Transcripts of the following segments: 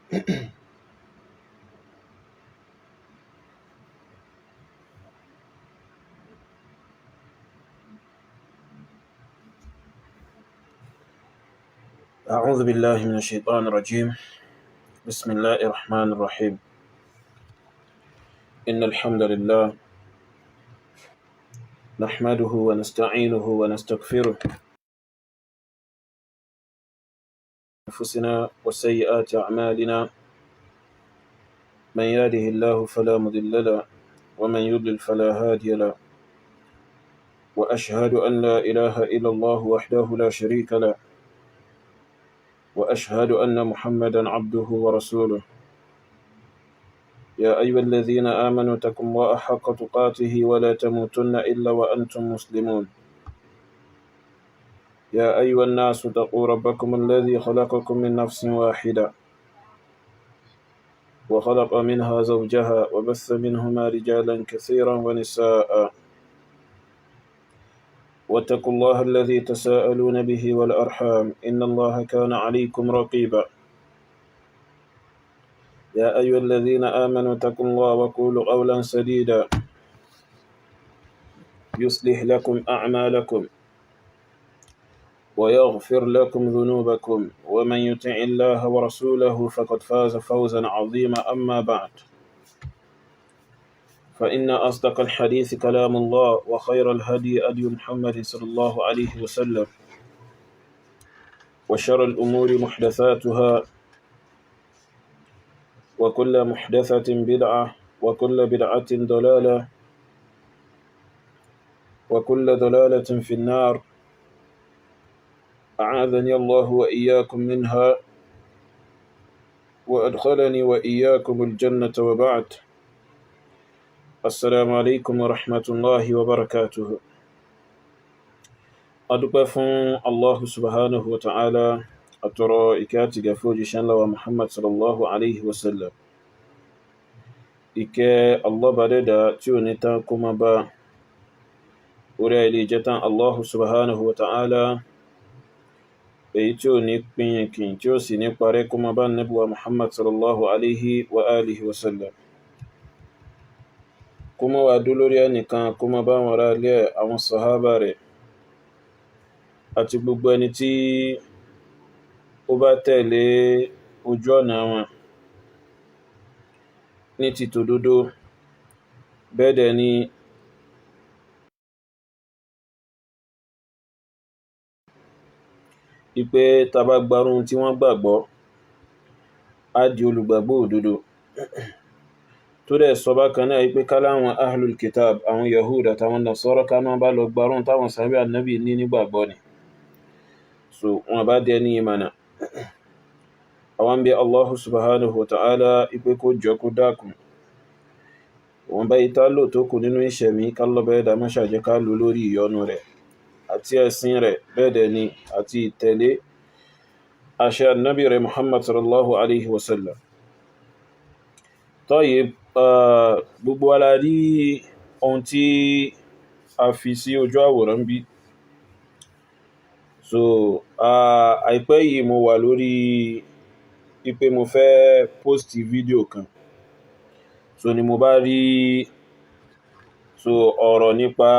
أعوذ بالله من الشيطان الرجيم. بسم الله الرحمن الرحيم. إن الحمد لله نحمده ونستعينه ونستغفره أنفسنا وسيئات أعمالنا من يهده الله فلا مضل له ومن يضلل فلا هادي له وأشهد أن لا إله إلا الله وحده لا شريك له وأشهد أن محمدا عبده ورسوله. يا أيها الذين آمنوا اتقوا الله حق تقاته ولا تموتن إلا وأنتم مسلمون. يا أيها الناس اتقوا ربكم الذي خلقكم من نفس واحدة وخلق منها زوجها وبث منهما رجالا كثيرا ونساء واتقوا الله الذي تساءلون به والأرحام إن الله كان عليكم رقيبا. يا أيها الذين آمنوا اتقوا الله وقولوا قولا سديدا يصلح لكم أعمالكم ويغفر لكم ذنوبكم ومن يطع الله ورسوله فقد فاز فوزا عظيما. أما بعد فإن أصدق الحديث كلام الله وخير الهدي هدي محمد صلى الله عليه وسلم وشر الأمور محدثاتها وكل محدثة بدعة وكل بدعة ضلالة وكل ضلالة في النار أعاذني الله وإياكم منها وأدخلني وإياكم الجنة وبعد. السلام عليكم ورحمة الله وبركاته. أدوبة فون الله سبحانه وتعالى أترى إكاتي غفوجي شان لوا محمد صلى الله عليه وسلم. إكا الله بدأ تيونيتا كما با أولي جتا الله سبحانه وتعالى èyí tí ò ní pínyìnkìn tí ó sì ní parẹ́ kó má bá Nábì Muhammad sallallahu alaihi wa alihi wasallam, kó má wá dó lórí ẹnìkan, kó má bá wọn ará ilé àwọn sàhábà rẹ̀ àti gbogbo ẹni tí ó bá tẹ̀lé ojú ọ̀nà wọn ní ti tòdodo. Bẹ́ẹ̀ dẹ̀ ni ipe tàbá gbarún tí wọ́n gbàgbọ́ á di olùgbàgbọ́ òdodo. Tó dẹ̀ sọ bákan náà ipé káláwọn ahlul kitab àwọn Yahud àtàwọn Nasara ká náà bá lọ gbarún táwọn sàhábà Ànábì ní nígbàgbọ́ ni, so wọn bá dẹ ní ìmànà. Àwọn bí Allah subhanahu wa ta'ala ipé kó jọ kó dákun wọn bá ìta lò tó kù nínú ìṣẹ̀mí kálọ́bẹ̀ ẹ̀dà mọ́ṣàjẹ́ ká lò lórí ìyọ́nú rẹ̀ àti ẹ̀sìn rẹ̀, bẹ́ẹ̀ dẹ̀ ni àti ìtẹ̀lé àṣẹ Ànábì rẹ̀ Muhammad sallallahu alaihi wasallam. Tọ́yìí gbogbo wa la rí ohun tí a fi sí ojú àwòrán bí. So àìpẹ́ yìí mo wà lórí ipé mo fẹ́ post fídíò kan, so ni mo bá rí ọ̀rọ̀ nípa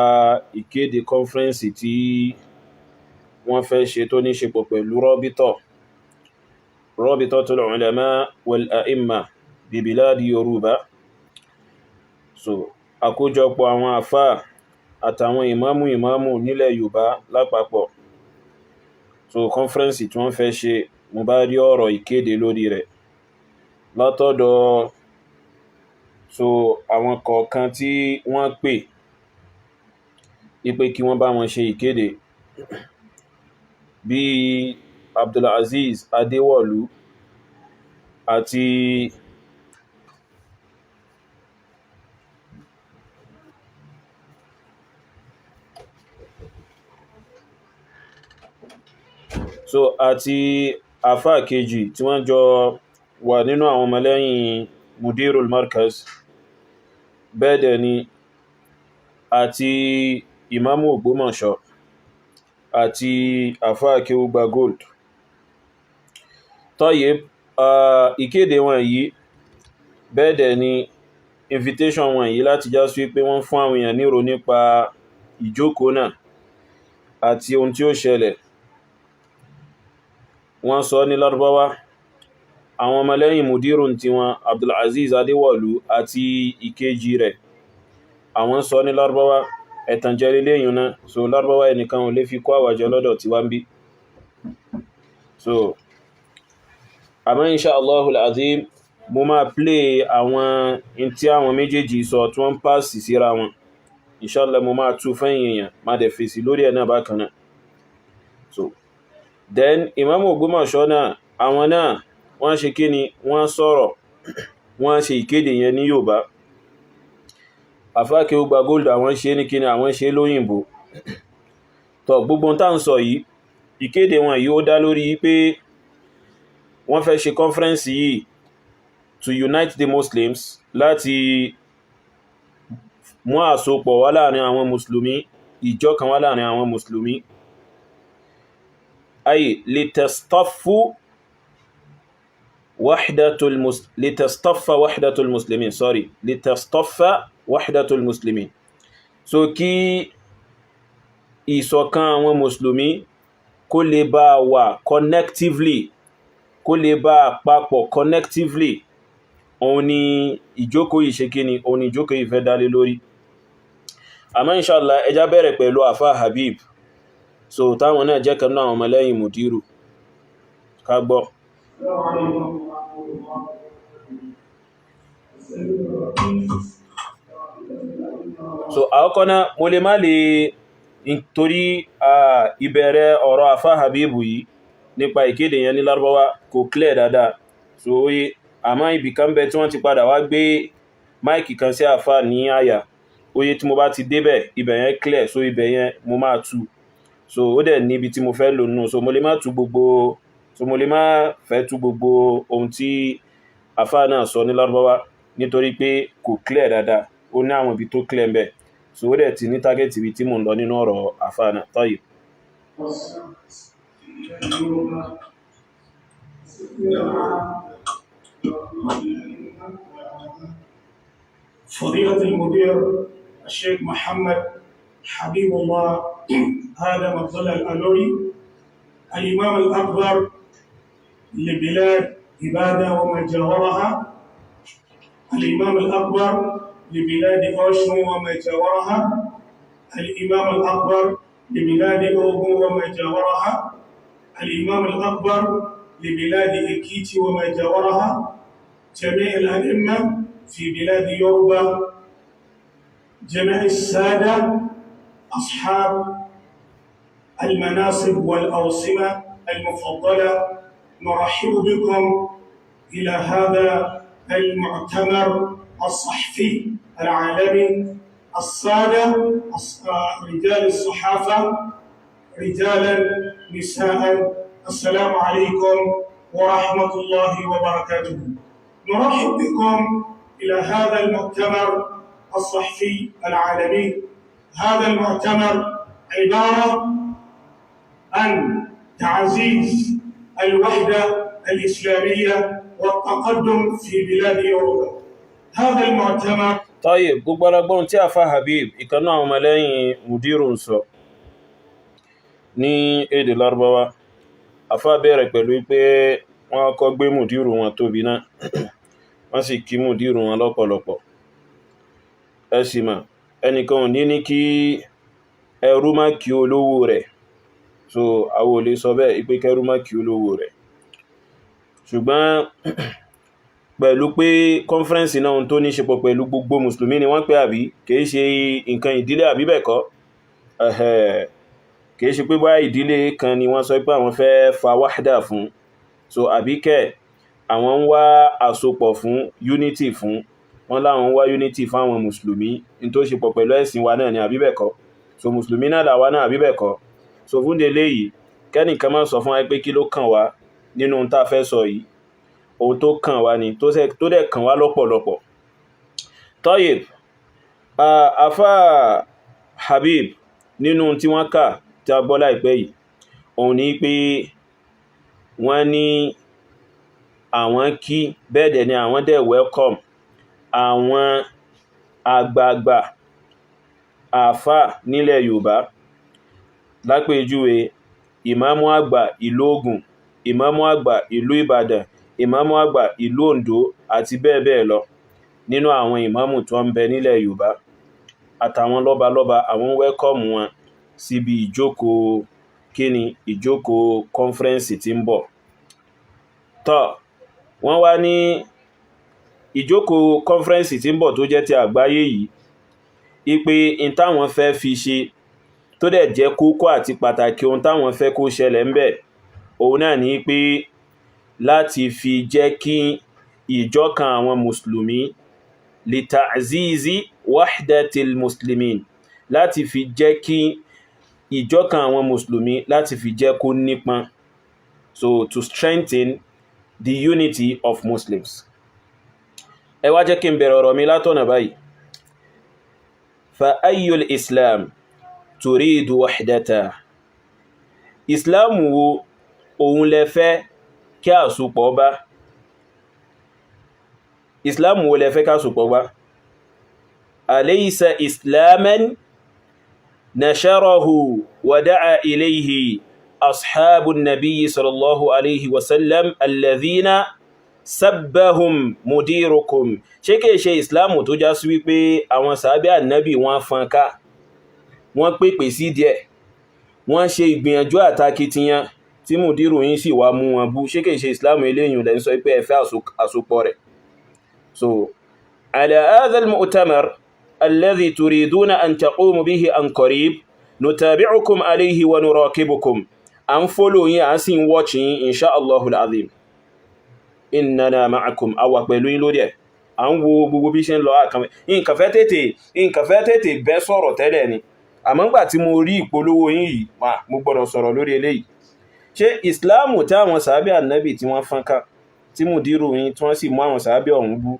ìkéde conference tí wọ́n fẹ́ ṣe tó ní ṣe pọ̀ pẹ̀lú Rabitatul Ulama wal A'imma bi biladi Yorùbá. So àkójọpọ̀ àwọn àfáà àtàwọn ìmámù nílẹ̀ Yorùbá lápapọ̀. So conference tí wọ́n fẹ́ ṣe, mo bá rí ọ̀rọ̀ ìkéde lórí rẹ̀ látọ̀dọ̀ àwọn kọ̀ọ̀kan tí wọ́n pè ipé kí wọ́n bá wọn ṣe ìkéde, bí Abdulaziz Adéwọ̀lú àti àfáà kejì tí wọ́n jọ wà nínú àwọn ọmọlẹ́yìn Mudirul Markaz, bẹ́ẹ̀ dẹ̀ ni àti Ìmámù Ògbómọ̀ṣọ́ àti àfáà Kéwúgba Gold. Tọ́yìí ìkéde wọn yìí bẹ́ẹ̀ dẹ̀ ni invitation wọn yìí láti já sí pé wọ́n fún àwọn èèyàn nírò nípa ìjókòó náà àti ohun tí ó ṣẹlẹ̀. Wọ́n sọ ní Lárúbáwá, àwọn ọmọlẹ́yìn mudirun tí wọn Abdulaziz Adéwọ̀lú àti ìkejì rẹ̀, àwọn sọ ní Lárúbáwá, ẹ̀tànjẹ́ lélẹ́yìn náà, so Lárúbáwá ẹnìkan ò lè fi kó àwàjọ lọ́dọ̀ tí wá ń bí. So àmọ́ insha Allahul Azim mo máa play àwọn in tí àwọn méjèèjì sọ tí wọ́n pàsì síra wọn. Inshallah mo máa tú fẹ́yìn èèyàn, máa dẹ̀ fèsì lórí ẹ̀ náà bákan náà. So then Imam Ògbómọ̀ṣọ́ náà, àwọn náà wọ́n ṣe kí ni wọ́n sọ̀rọ̀, wọ́n ṣe ìkéde yẹn ní Yorùbá. Àfáà Kéwúgba Gold àwọn ṣe ní kí ni àwọn ṣe lóyìnbó. Tó gbogbo tá ń sọ yìí, ìkéde wọn yìí ó dá lórí pé wọ́n fẹ́ ṣe conference yìí to unite the Muslims, láti mú àsopọ̀ wá láàrin àwọn Mùsùlùmí, ìjọkan wá láàrin àwọn Mùsùlùmí. Ay litastaffa wahdatul muslimin, sorry, litastaffa wahdatul muslimin. So kí ìṣọ̀kan àwọn Mùsùlùmí kó lè bá wà connectively, kó lè bá papọ̀ connectively, òun ni ìjókòó yìí ṣe kí ni, òun ni ìjókòó yìí fẹ́ dálé lórí. Àmọ́ inshallah ẹjá bẹ̀rẹ̀ pẹ̀lú àfá Habib, so táwọn náà jẹ́ kan náà àwọn ọmọlẹ́yìn Mudiru, ká gbọ́. So àkọ́kọ́ náà mo lè má lè torí ìbẹ̀rẹ̀ ọ̀rọ̀ àfá Habib yìí nípa ìkéde yẹn ní Lárúbáwá kò clear dáadáa, so oye àmọ́ ibì kan bẹ tí wọ́n ti padà wá gbé máìkì kan sí àfá ní àyà, oye tí mo bá ti débẹ̀ ibẹ̀ yẹn clear, so ibẹ̀ yẹn mo máa tú, so ó dẹ̀ níbi tí mo fẹ́ lò nù, so mo lè má tú gbogbo, so mo lè má fẹ́ tú gbogbo ohun tí àfá náà sọ ní Lárúbáwá nítorí pé kò clear dáadáa, ó ní àwọn ibi tó clear ń bẹ̀, so ó dẹ̀ ti ní target ibi tí mo ń lọ nínú ọ̀rọ̀ àfá náà. Tayyib. فضيلة المدير الشيخ محمد حبيب الله آدم عبدالله الألوري، الإمام الأكبر لبلاد إبادة وما جاورها، الإمام الأكبر لبلاد أوشن وما جاورها، الإمام الأكبر لبلاد أوغو وما جاورها، الإمام الأكبر لبلاد إكيتي وما جاورها، جميع الأئمة في بلاد يوروبا، جميع السادة أصحاب المناصب والأوصمة المفضلة، نرحب بكم إلى هذا المؤتمر الصحفي العالمي. السادة رجال الصحافة، رجالا نساء، السلام عليكم ورحمة الله وبركاته. نرحب بكم إلى هذا المؤتمر الصحفي العالمي. هذا المؤتمر عبارة عن تعزيز الوحدة الإسلامية والتقدم في بلاد أوروبا. هذا المؤتمر. Tayyib, gbogbo alágbọ́n tí àfá Habib, ìkan náà àwọn ọmọlẹ́yìn Mudiru ń sọ ní èdè Lárúbáwá. Àfá bẹ̀rẹ̀ pẹ̀lú pé wọ́n kọ́ gbé Mudiru wọn tóbi náà, wọ́n sì kí Mudiru wọn lọ́pọ̀lọpọ̀. Ẹ sì mà, ẹnìkan ò ní kí ẹrú má kí olówó rẹ̀, so àwọn ò lè sọ bẹ́ẹ̀ ipé kẹrú má kí olówó rẹ̀. Ṣùgbọ́n pẹ̀lú pé kọ́nfẹ́rẹ́nsì náà tó ní ṣe pọ̀ pẹ̀lú gbogbo Mùsùlùmí ni wọ́n pè àbí, kìí ṣe nǹkan ìdílé àbí bẹ́ẹ̀ kọ́, kìí ṣe pé bá ìdílé kan ni wọ́n sọ pé àwọn fẹ́ fa wáhdà fún, so àbí kẹ́ àwọn ń wá àsopọ̀ fún, unity fún, wọ́n láwọn ń wá unity fún àwọn Mùsùlùmí in tó ṣe pọ̀ pẹ̀lú ẹ̀sìn wa náà ni àbí bẹ́ẹ̀ kọ́, so Mùsùlùmí náà làwa náà àbí bẹ́ẹ̀ kọ́, so fún délé yìí kẹ́nìkan má sọ fún wa pé kí ló kàn wá nínú ohun tá fẹ́ sọ yìí, ohun tó kàn wá ni tó dẹ̀ kàn wá lọ́pọ̀lọpọ̀. Tayyib, àfá Habib nínú tí wọ́n kà tí a gbọ́ láìpẹ́ yìí, òun ní pé wọ́n ní àwọn kí bẹ́ẹ̀ dẹ̀ ni àwọn dẹ̀ welcome àwọn àgbààgbà àfà nílẹ̀ Yorùbá lápèjúwe ìmáàmù àgbà ìlú Ògùn, ìmáàmù àgbà ìlú Ìbàdàn, ìmáàmù àgbà ìlú Oǹdó àti bẹ́ẹ̀ bẹ́ẹ̀ lọ nínú àwọn ìmáàmù tó ń bẹ nílẹ̀ Yorùbá àtàwọn lọ́balọ́ba àwọn welcome wọn síbi ìjókòó kíni ìjókòó conference tí ń bọ̀. Tọ́ wọ́n wá ní ìjókòó conference tí ń bọ̀ tó jẹ́ ti àgbáyé yìí ipe in táwọn fẹ́ fi ṣe tó dẹ̀ jẹ́ kókó àti pàtàkì ohun táwọn fẹ́ kó ṣẹlẹ̀ ń bẹ̀ òun náà ní pé láti fi jẹ́ kí ìjọkan àwọn mùsùlùmí li ta'zizi wahdatil muslimin láti fi jẹ́ kí ìjọkan àwọn mùsùlùmí láti fi jẹ́ kó nípọn, so to strengthen the unity of Muslims. Ẹ wá jẹ́ kí n bẹ̀rẹ̀ ọ̀rọ̀ mi látọ̀nà báyìí. Fa ayyul islam turidu wahdata. Islam wo òun lẹ fẹ́ kí àsopọ̀ bá? Islam wo lẹ fẹ́ kí àsopọ̀ bá? Alaysa islaman nasharahu wa da'a ilayhi ashabu nabiyyi sallallahu alayhi wasallam alladhina sabbahum mudirukum. Ṣé kìí ṣe Islam tó já sí wípé àwọn sàábé ànábì wọ́n fọ́nká, wọ́n pèpè sí díẹ̀, wọ́n ṣe ìgbìyànjú àtakitiyan tí mùdírù yín sì wá mú wọn bú? Ṣé kìí ṣe Islam eléyìn lẹ́ ń sọ pé ẹ fẹ́ àsopọ̀ rẹ̀? So ala hadha al-mu'tamar alladhi turiduna an taqumu bihi an qarib nutabi'ukum alayhi wa nuraqibukum. À ń follow yín, à ń sì ń watch yín insha Allahul azim. Innana ma'akum, àwa pẹ̀lú yín lórí ẹ̀. À ń wo gbogbo bí ṣe ń lọ àkànwẹ̀. Nǹkan fẹ́ tètè bẹ́ sọ̀rọ̀ tẹ́lẹ̀ ni. Àmọ́ ńgbà tí mo rí ìpolówó yín yìí, mo gbọ́dọ̀ sọ̀rọ̀ lórí eléyìí. Ṣé Ìsìláàmù tí àwọn sàábé ànábì tí wọ́n fọ́nká, tí mùdírù yín tí wọ́n sì mú àwọn sàábé ọ̀hún bú,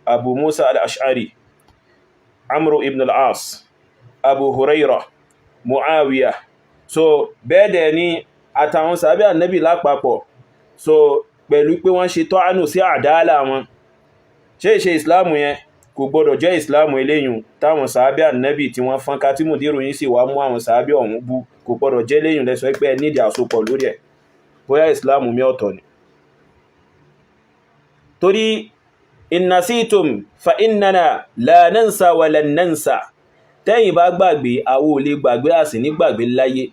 Abu Musa al-Ash'ari, Amru ibn al-As, Abu Huraira, Muawiya, so bẹ́ẹ̀ dẹ̀ ni àtàwọn sàábé ànábì lápapọ̀, so pẹ̀lú pé wọ́n ṣe tọ́ánù sí àdáálà wọn. Ṣé ìsìláàmù yẹn kò gbọdọ̀ jẹ́ ìsìláàmù eléyìn táwọn sàábé ànábì tí wọ́n fọ́nká tí mùdírù yín sì wá mú àwọn sàábé ọ̀hún bú, kò gbọdọ̀ jẹ́ eléyìn lẹ́sọ pé ẹ nídìí àsopọ̀ lórí ẹ̀, bóyá ìsìláàmù mi ọ̀tọ̀ ni. Torí in nasitum fa innana la nansa wa lan nansa. Tẹ́yìn bá gbàgbé àwa ò lè gbàgbé, a sì ní gbàgbé láyé.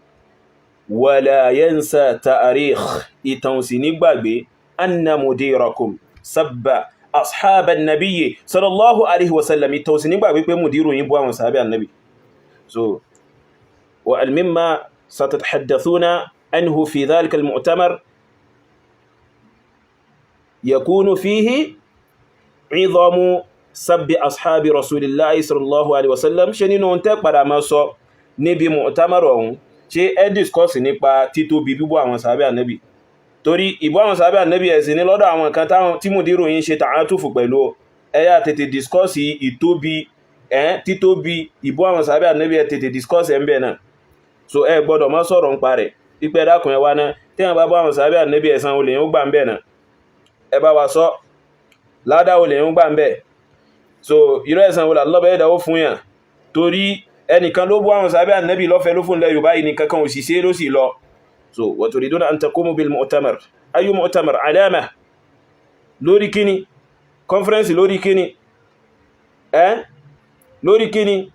Wala yansa ta'arikh, ìtàn sì ní gbàgbé anna mudirakum sabba ashaban nabiyyi sallallahu alaihi wasallam, ìtàn sì ní gbàgbé pé mùdírù yín bú àwọn sàábé annabi. So wa al-mimma satatahaddathuna anhu fi dhalika al-mu'tamar yakunu fihi idhamu sabbi ashabi rasulillahi sallallahu alaihi wasallam. Ṣé nínú tẹ́ padà máa sọ níbi mu'tamar ọ̀hún, ṣé ẹ discuss nípa títóbi bíbú àwọn sàábé ànábì? Torí ìbú àwọn sàábé ànábì ẹ̀sìn ní lọ́dọ̀ àwọn kan tí mùdírù yín ṣe ta'atufu pẹ̀lú, ẹ yá tètè discuss ìtóbi títóbi ìbú àwọn sàábé ànábì, ẹ tètè discuss ẹ̀ ń bẹ̀ náà. So ẹ gbọ́dọ̀ má sọ̀rọ̀ ń parẹ̀ pípẹ́ dákùn ẹ wá náà tí wọ́n bá bú àwọn sàábé ànábì ẹ̀san olè ń gbà ń bẹ̀ náà, ẹ bá wa sọ ládá olè ń gbà ń bẹ̀. So irú ẹ̀san olè lọ́bẹ̀ ẹ̀dáwó fún yàn, torí ẹnìkan ló bú àwọn sàábé ànábì lọ́fẹ́ ló fún ilẹ̀ Yorùbá yìí, nìkan kan òṣìṣẹ́ ló sì lọ. So wa turiduna an taqumu bil mu'tamar. Ayu mu'tamar? Alama lórí kíni? Conference lórí kíni? Lórí kíni?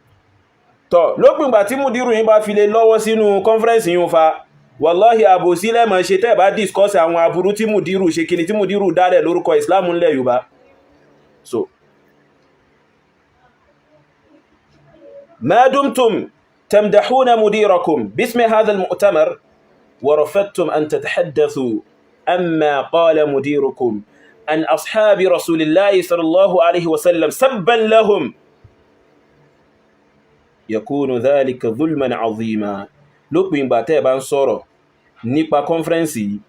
Tọ́ lópin ìgbà tí mùdírù yín bá fi lè lọ́wọ́ sínú conference yín fa, wallahi àbòsí lẹ́mọ̀ ṣe tẹ́ bá discuss àwọn aburú tí mùdírù ṣe kíni, tí mùdírù dálẹ̀ lórúkọ Islam ńlẹ̀ Yorùbá. So ما دمتم تمدحون مديركم باسم هذا المؤتمر ورفضتم أن تتحدثوا أما قال مديركم عن أصحاب رسول الله صلى الله عليه وسلم سبا لهم يكون ذلك ظلما عظيما. lópin ìgbà tẹ́ bá ń sọ̀rọ̀ nípa conference yìí,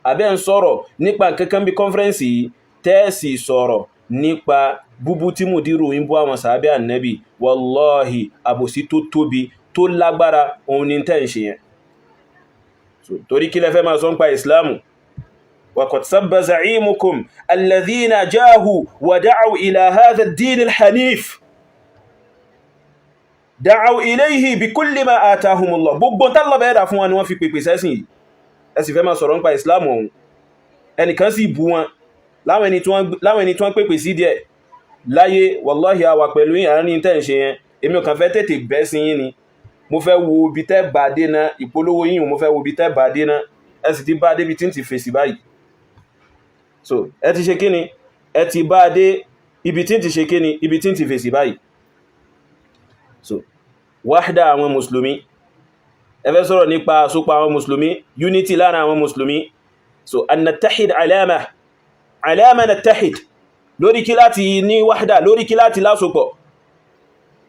àbẹ́ ń sọ̀rọ̀ nípa kankan bí conference yìí, tẹ́ sì sọ̀rọ̀ nípa búbú tí mùdírù ń bú àwọn sàábé ànábì, wallahi àbòsí tó tóbi tó lágbára òun ni tẹ́ ń ṣe yẹn. So torí kí lẹ fẹ́ máa sọ ń pa ìsìláàmù? وقد سب زعيمكم الذين جاهوا ودعوا إلى هذا الدين الحنيف دعوا إليه بكل ما آتاهم الله gbogbo talla be da fún wọn ni wọ́n fi pèpè sesin yìí ẹ sì fẹ́ máa sọ̀rọ̀ nípa Islam ohun ẹnìkan sì bú wọn láwọn ẹni tí wọ́n pèpè sí díẹ̀ láyé wallahi àwa pẹ̀lú yín àárín tẹ́ ń ṣe yẹn èmi ò kàn fẹ́ tètè bẹ́ sí yín ni mo fẹ́ wo bí tẹ́ bá dé ná ìpolówó yín mo fẹ́ wo bí tẹ́ bá dé ná ẹ sì ti bá dé bí tí ń ti fèsì báyìí so ẹ ti ṣe kíni ẹ ti bá dé ibi tí ń ti ṣe kíni ibi tí ń ti fèsì báyìí so wahda àwọn mùsùlùmí ẹ fẹ́ sọ̀rọ̀ nípa àsopọ̀ àwọn mùsùlùmí unity láàrin àwọn mùsùlùmí so an nattahid alama nattahid lórí kí láti ní wahda lórí kí láti lásopọ̀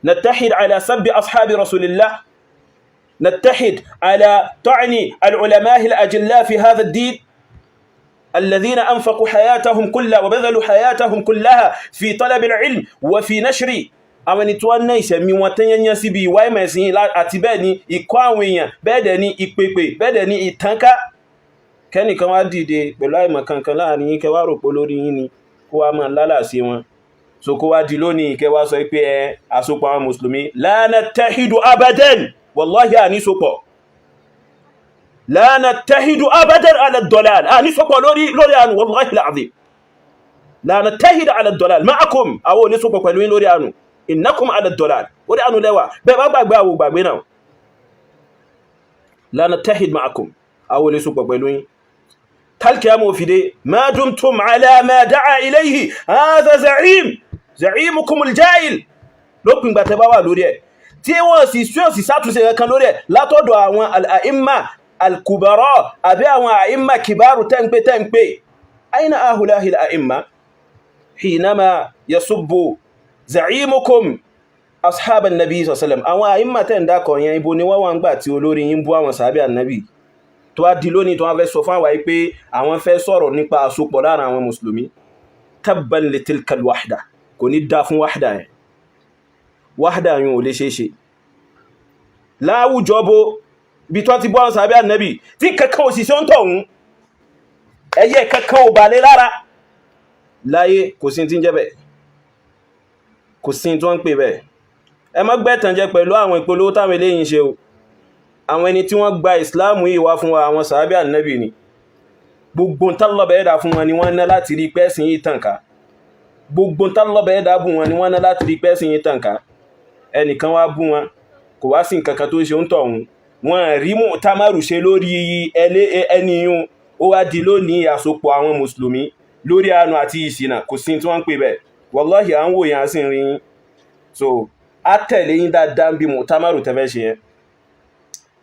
nattahid ala sabbi ashabi rasulillah nattahid ala ta'ni al-ulama'i al-ajilla fi hadha ad-din الذين أنفقوا حياتهم كلها وبذلوا حياتهم كلها في طلب العلم وفي نشر àwọn ẹni tí wọ́n ná ìṣẹ̀mí wọn tẹ́yẹnyẹ́ síbi ìwà ìmọ̀ ẹ̀sìn àti bẹ́ẹ̀ ni ìkọ́ àwọn èèyàn bẹ́ẹ̀ dẹ̀ ni ìpèpè bẹ́ẹ̀ dẹ̀ ni ìtànká kẹ́nìkan wá dìde pẹ̀lú àìmọ̀ kankan láàrin yín kẹwàá rò pé lórí yín ni kó wá máa lálàsí wọn so kó wá di lónìí kẹwàá sọ pé ẹ àsopọ̀ àwọn mùsùlùmí la nattahidu abadan wallahi àníṣopọ̀ la nattahidu abadan ala ad-dalal àníṣopọ̀ lórí àánú wallahi al-azim la nattahidu ala ad-dalal ma'akum àwọn oníṣopọ̀ pẹ̀lú yín lórí àánú innakum ala ad-dalal orí àánú lẹ́wà bẹ́ẹ̀ bá gbàgbé àwọn gbàgbé náà la nattahid ma'akum àwọn oníṣopọ̀ pẹ̀lú yín talkiyamu fide ma dumtum ala ma da'a ilayhi hadha za'imukum al-jahil lópin gbà tẹ́ bá wà lórí ẹ̀ tí wọ́n sì sátúnṣe kan lórí ẹ̀ látọ̀dọ̀ àwọn al-a'imma al-kubara àbí àwọn a'imma kibaru tẹ́ǹpé aina ahulahi al-a'imma hinama yasubbu za'imukum ashaban nabi sallallahu alaihi wasallam àwọn a'imma tẹ́ ń dákọ̀ yẹn ibo ni wọ́n wà ń gbà tí olórí yín bú àwọn sàhábì annabi tó wá di lónìí tó wá fẹ́ sọ fún àwa pé àwọn fẹ́ sọ̀rọ̀ nípa àsopọ̀ láàrin àwọn mùsùlùmí tabban li tilka al-wahda kò ní dá fún wahda yẹn wahda yẹn ò lè ṣeéṣe láwùjọ bó bí tó ti bọ́ àwọn sàhábì annabi tí kankan ò sì ṣe ń tọ̀hún ẹyẹ kankan ò balẹ̀ lára láyé kò sí tí ń jẹ́ bẹ́ẹ̀ kò sí tí wọ́n ń pè bẹ́ẹ̀ ẹ má gbẹ́tàn jẹ pẹ̀lú àwọn ìpolówó táwọn eléyìn ṣe o àwọn ẹni tí wọ́n gba ìsìláàmù yìí wá fún wa àwọn sàhábì ànábì ni gbogbo tálọ́bẹ̀ ẹ̀dà fún wọn ni wọ́n ná láti rí pẹ́sìn yìí tànká gbogbo tálọ́bẹ̀ ẹ̀dà bù wọn ni wọ́n ná láti rí pẹ́sìn yìí tànká ẹnìkan wá bú wọn kò wá sí nǹkan kan tó ṣe ń tọ̀hún wọn rí mú tamaru ṣe lórí ẹniyún ó wá di lónìí àsopọ̀ àwọn mùsùlùmí lórí àánú àti ìṣìnà kò sí tí wọ́n ń pè bẹ́ẹ̀ wallahi à ń wò yẹn sí rí yín so a tẹ̀lé yín dáadáa bí mú tamaru tẹ́fẹ́ ṣe yẹn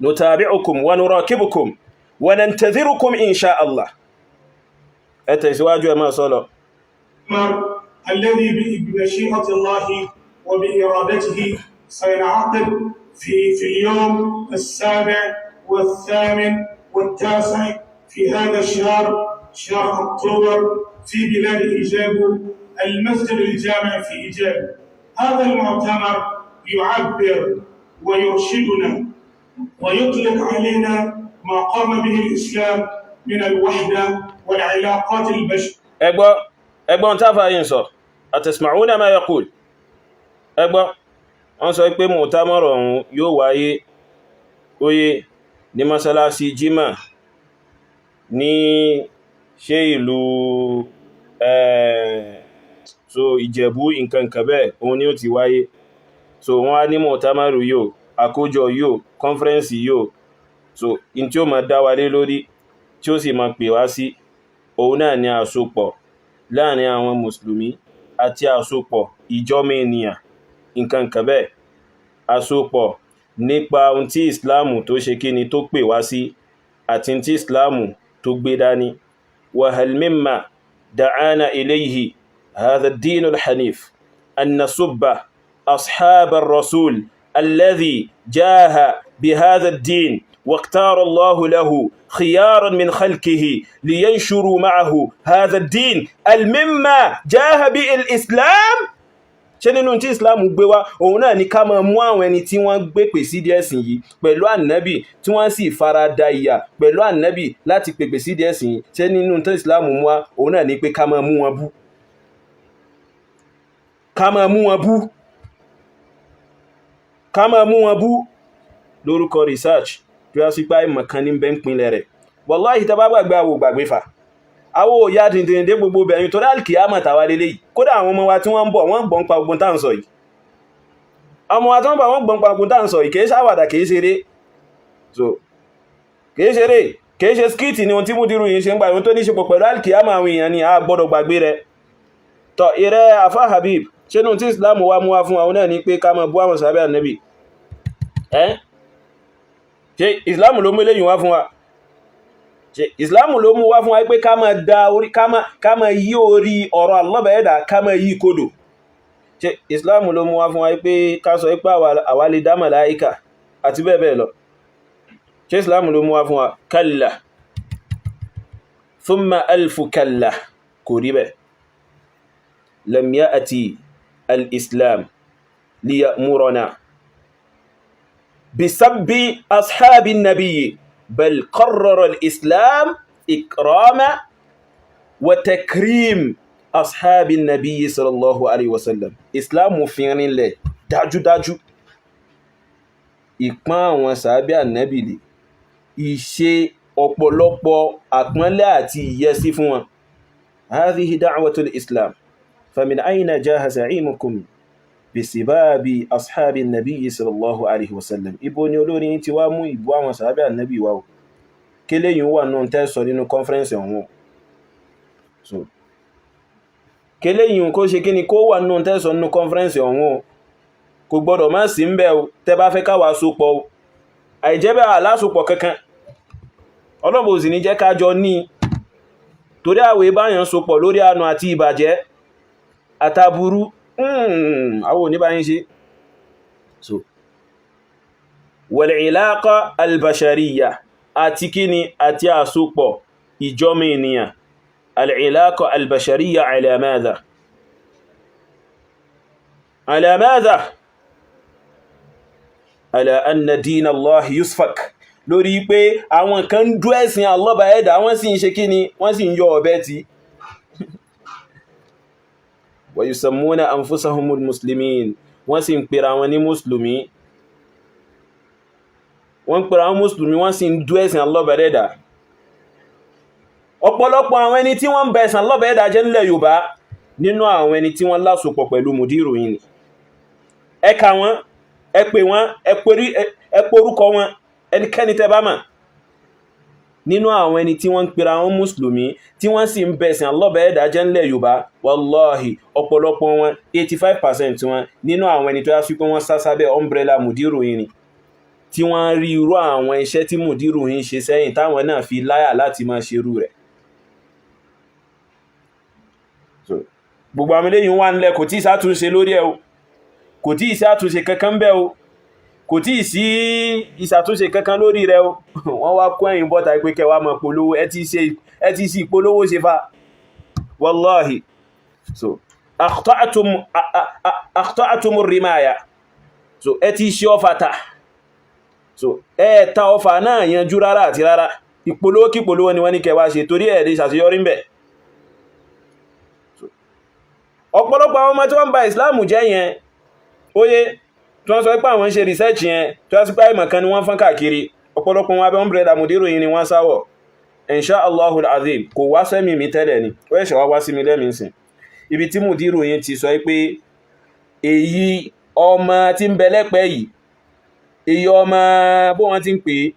nutabi'ukum wa nurakibukum wa nantadhirukum insha Allah ẹ tẹ̀síwájú ẹ máa sọ́lọ الذي بمشيئة الله وبإرادته سينعقد في اليوم 7 و8 و9 في هذا الشهر شهر أكتوبر في بلاد إيجاب المسجد الجامع في إيجاب هذا المؤتمر يعبر ويرشدنا ويطلق علينا ما قام به الإسلام من الوحدة والعلاقات البشرية. ẹgbọ́n táfà yìí sọ àtẹ̀sìmàúnà máa yaqul ẹgbọ́n wọ́n sọ pé mọ̀támọ̀rọ̀ ọ̀hún yóò wáyé óyé ní masalasi jimá ní ṣe ìlú so ìjẹ̀bú nǹkan kẹbẹ̀ òun ni ó ti wáyé so wọ́n á ní mọ̀támọ̀rọ̀ yóò àkójọ yóò kọ́nfẹ́rẹ́nsì yóò so in tí ó ma dá wa lé lórí tí ó sì ma pè wá sí òun náà ni àsopọ̀ láàrin àwọn mùsùlùmí àti àsopọ̀ ìjọ́mọ ènìyàn nǹkan kẹbẹ̀ àsopọ̀ nípa ohun tí ìsìláàmù tó ṣe kíni tó pè wá sí àti tí ìsìláàmù tó gbé dání wa hal mimma da'ana ilayhi hadha ad-din al-hanif an nasubba ashab ar-rasul الذي جاه بهذا الدين واختار الله له خيارا من خلقه لينشروا معه هذا الدين المما جاه به الإسلام ṣé nínú tí Islam gbé wá òun náà ni ká máa mú àwọn ẹni tí wọ́n gbépè sí ẹ̀sìn yìí pẹ̀lú ànábì tí wọ́n sì fara da ìyà pẹ̀lú ànábì láti pèpè sí ẹ̀sìn yìí, ṣé nínú tí Islam mú wá òun náà ni pé ká máa mú wọn bú, ká máa mú wọn bú, ká máa mú wọn bú lórúkọ research tí wọ́n sì pa ìmọ̀kan ní bẹ́ ń pinlẹ̀ rẹ̀. Wallahi tá bá gbàgbé àwò gbàgbé fà àwò òyà dìndìndé gbogbo bẹ̀yìn tó dáàlì kìyàmà tàwà lélẹ̀ yìí. Kódà àwọn ọmọ wa tí wọ́n ń bọ̀ wọ́n gbọ́n pa ogun tá ń sọ yìí, ọmọ wa tí wọ́n bá wọ́n gbọ́n pa ogun tá ń sọ yìí kìí ṣàwàdà kìí ṣeré, so kìí ṣeré kìí ṣe skit ni ohun tí Mudiru yìí ṣe ń gbà ohun tó ní ṣe pọ̀ pẹ̀lú alkiyama àwọn èèyàn ni a gbọ́dọ̀ gbàgbé rẹ̀. Tọ́ ìrẹ́ Afa Habib ṣé nù tí Islam wá mú wá fún àwọn náà ni pé ká máa bú àwọn sàhábà Ànábì ṣe Islam ló mú eléyìí wá fún wa? Ṣe Islam ló mú wá fún wa pé ká máa da orí ká máa yí orí ọ̀rọ̀ Allah bẹ̀ẹ́dà ká máa yí kodò? Ṣe Islam ló mú wá fún wa pé ká sọ pé àwa lè dá màláíkà àti bẹ́ẹ̀ bẹ́ẹ̀ lọ? Ṣe Islam ló mú wá fún wa? Kalla thumma alfu kalla, kò rí bẹ́ẹ̀. Lam ya'ti al-Islam liya'murana بسب أصحاب النبي بل قرر الإسلام إكرام وتكريم أصحاب النبي صلى الله عليه وسلم. إسلام مفيان الله dájú dájú ìpọ́n àwọn sàhábì Ànábì lé, ìṣe ọ̀pọ̀lọpọ̀ àpọ́nlé àti ìyẹ́sí fún wọn. هذه دعوة الإسلام فمن أين جاء زعيمكم bisibabi ashabi nabi sallallahu alaihi wasallam? Ibo ni olórin ti wá mú ìbú àwọn sàhábì Ànábì wá o? Kélé yìí wà náà tẹ́ sọ nínú conference ọ̀hún. So kélé yìí kó ṣe kíni kó wà náà tẹ́ sọ nínú conference ọ̀hún, kò gbọdọ̀ má sí ńbẹ̀ o tẹ́ bá fẹ́ ká wá sopọ̀ o. Àìjẹ́bẹ̀ alásopọ̀ kankan Ọlọ́run ò sì ní jẹ́ ká jọ ní, torí àwẹ̀ báyàn sopọ̀ lórí àánú àti ìbàjẹ́ àtàbúrú àwọn oníbáyín ṣe. So wal ilaqa albashariya àti kíni àti àsopọ̀ ìjọmọ ènìyàn. Al ilaqa albashariya ala madha? Ala madha? Ala anna din Allah yusfak, lórí pé àwọn kan dú ẹ̀sìn Allah bẹ̀ẹ́dà wọ́n sì ń ṣe kíni wọ́n sì ń yọ ọ̀bẹ tí wa yusammuna anfusahumul muslimin, wọ́n sì ń pèrà wọn ní mùsùlùmí, wọ́n pèrà wọn mùsùlùmí wọ́n sì ń dú ẹ̀sìn Allah bẹ̀ẹ́dà. Ọ̀pọ̀lọpọ̀ àwọn ẹni tí wọ́n ń bẹ ẹ̀sìn Allah bẹ̀ẹ́dà jẹ́ nílẹ̀ Yorùbá nínú àwọn ẹni tí wọ́n lásopọ̀ pẹ̀lú Mudiru yìí ni. Ẹ kà wọ́n, ẹ pè wọ́n, ẹ porúkọ wọn, ẹnikẹ́ni tẹ́ bá mọ̀ nínú àwọn ẹni tí wọ́n ń pèrà wọn mùsùlùmí tí wọ́n sì ń bẹ ẹ̀sìn Allah bẹ̀ẹ́dà jẹ́ nílẹ̀ Yorùbá. Wallahi ọ̀pọ̀lọpọ̀ wọn 85% wọn nínú àwọn ẹni tó yá sí pé wọ́n sá sábẹ́ umbrella Mudiru yìí ni, tí wọ́n rí irú àwọn iṣẹ́ tí Mudiru yìí ṣe sẹ́yìn táwọn náà fi láyà láti máa ṣerú rẹ̀. So gbogbo àwọn eléyìí wà nílẹ̀, kò tí ì sátúnṣe lórí ẹ̀ o, kò tí ì sátúnṣe kankan bẹ́ o, kò tí ì sí ìsàtúnṣe kankan lórí rẹ̀ o. Wọ́n wá kó ẹ̀yìn bọ́ta pé kẹwàá mọ̀ polówó, ẹ ti sí ìpolówó ṣe fa. Wallahi. So akhta'tum rimaya, so ẹ ti ṣe ọfà ta, so ẹ ta ọfà náà yanjú rárá àti rárá. Ìpolówó kí polówó ni wọ́n ní kẹwàá ṣe torí ẹ̀ẹ́dẹ́ ṣàṣeyọrí ń bẹ̀. Ọ̀pọ̀lọpọ̀ àwọn ọmọ tí wọ́n ba Islam jẹ́ yẹn, óyé tí wọ́n sọ pé àwọn ń ṣe research yẹn tí wọ́n sì pé àìmọ̀ kan ni wọ́n fọ́n káàkiri, ọ̀pọ̀lọpọ̀ wọn abẹ́ umbrella Mudiru yìí ni wọ́n sáwọ̀. Insha Allahul azim kò wá sẹ́mi mi tẹ́lẹ̀ ni, ó ẹ̀ṣẹ̀ wá sí mi lẹ́mìí sìn. Ibi tí Mudiru yìí ti sọ pé èyí ọmọ tí ń bẹ lẹ́pẹ́ yìí, èyí ọmọ bó wọ́n ti ń pè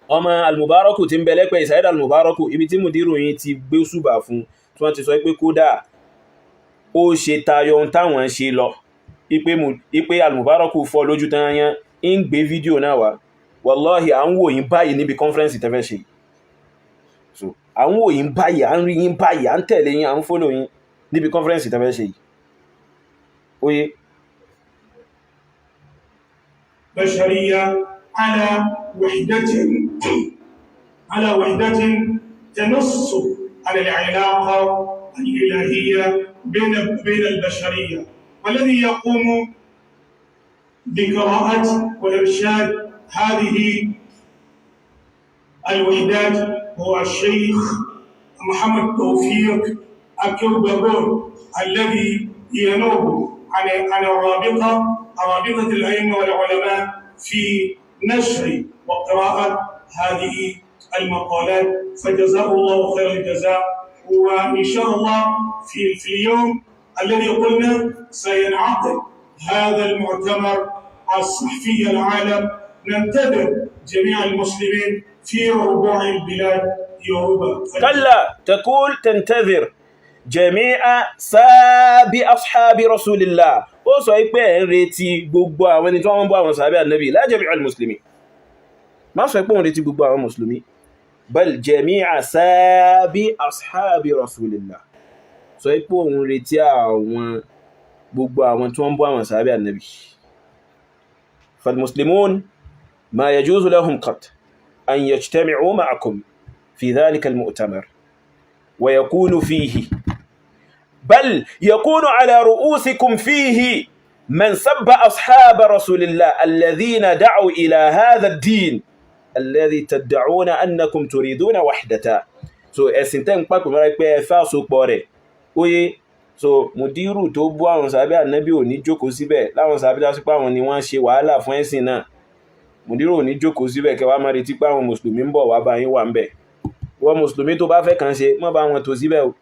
ọmọ Al-Mubaraku tí ń bẹ lẹ́pẹ́ yìí, Said Al-Mubaraku, ibi tí Mudiru yìí ti gbé ṣùbà fún tí wọ́n ti sọ pé kódà ó ṣe tayọ ohun táwọn ṣe lọ, ipe Al-Mubaraku fọ́ lójú tán yán ń gbé fídíò náà wá. Wallahi à ń wò yín báyìí níbi conference tẹ́fẹ́ ṣe. So à ń wò yín báyìí, à ń rí yín báyìí, à ń tẹ̀lé yín, à ń follow yín níbi conference tẹ́fẹ́ ṣe. Oye بشرية على وحدة تنص على العلاقة الإلهية بين البشرية والذي يقوم بقراءة وإرشاد هذه الوحدات هو الشيخ محمد توفيق الكربلاء الذي ينوب عن رابطة الأئمة والعلماء في نشر وقراءة هذه المقالات، فجزاه الله خير الجزاء. وإن شاء الله في اليوم الذي قلنا سينعقد هذا المؤتمر الصحفي العالم، ننتظر جميع المسلمين في ربوع البلاد يوروبا. كلا، تقول تنتظر جميع ساب أصحاب رسول الله. ó sọ pé ẹ̀ ń retí gbogbo àwọn ẹni tí wọ́n ń bọ́ àwọn sàhábà Ànábì la jami'a al-muslimin. má sọ pé òun retí gbogbo àwọn mùsùlùmí, bal jami'a sábí ashabi rasulillah. sọ pé òun retí àwọn gbogbo àwọn tí wọ́n ń bọ́ àwọn sàhábà Ànábì. فالمسلمون ما يجوز لهم قط أن يجتمعوا معكم في ذلك المؤتمر ويكون فيه، بل يكون على رؤوسكم فيه من سب أصحاب رسول الله الذين دعوا إلى هذا الدين الذي تدعون أنكم تريدون وحدته. so ẹ̀sìn tẹ́ ń pàpọ̀ mọ́ra pé ẹ fẹ́ àsopọ̀ rẹ̀ oye. so mùdírù tó bú àwọn sàhábà Ànábì ò ní jókòó síbẹ̀ láwọn sàhábà tó sípò àwọn ni wọ́n ṣe wàhálà fún ẹ̀sìn náà. mùdírù ò ní jókòó síbẹ̀ kẹwàá máa retí pé àwọn mùsùlùmí ń bọ̀ wá bá yín wà ń bẹ̀. wọ́n mùsùlùmí tó bá fẹ́ kàn ṣe mọ́ bá wọn tó síbẹ̀ o.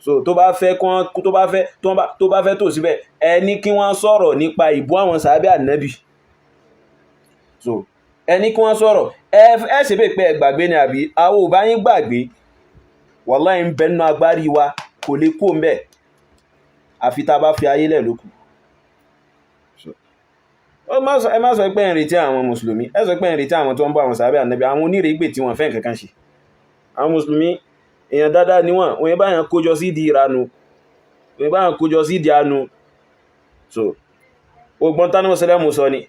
so tó bá fẹ́ tó síbẹ̀ ẹni kí wọ́n sọ̀rọ̀ nípa ìbú àwọn sàhábà Ànábì. so ẹni kí wọ́n sọ̀rọ̀ ẹ ṣe bẹ́ẹ̀ pé ẹ gbàgbé ni àbí àwọn ò bá yín gbàgbé. wàláhì ń bẹ nínú agbárí wa, kò lè kó mbẹ̀ àfi tá a bá fi ayé lẹ̀ lókù. ẹ má sọ pé ń retí àwọn mùsùlùmí, ẹ sọ pé ń retí àwọn tó ń bọ́ àwọn sàhábà Ànábì, àwọn onírègbè tí wọ́n fẹ́ nǹkan kan ṣe. àwọn mùsùlùmí èèyàn dáadáa níwọ̀n, wọ́n bá yàn kójọ sí ìdí ìranu, wọ́n bá yàn kójọ sí ìdí àánú. so ogbon tánàwọ̀ sẹ́lẹ̀mù sọ ni.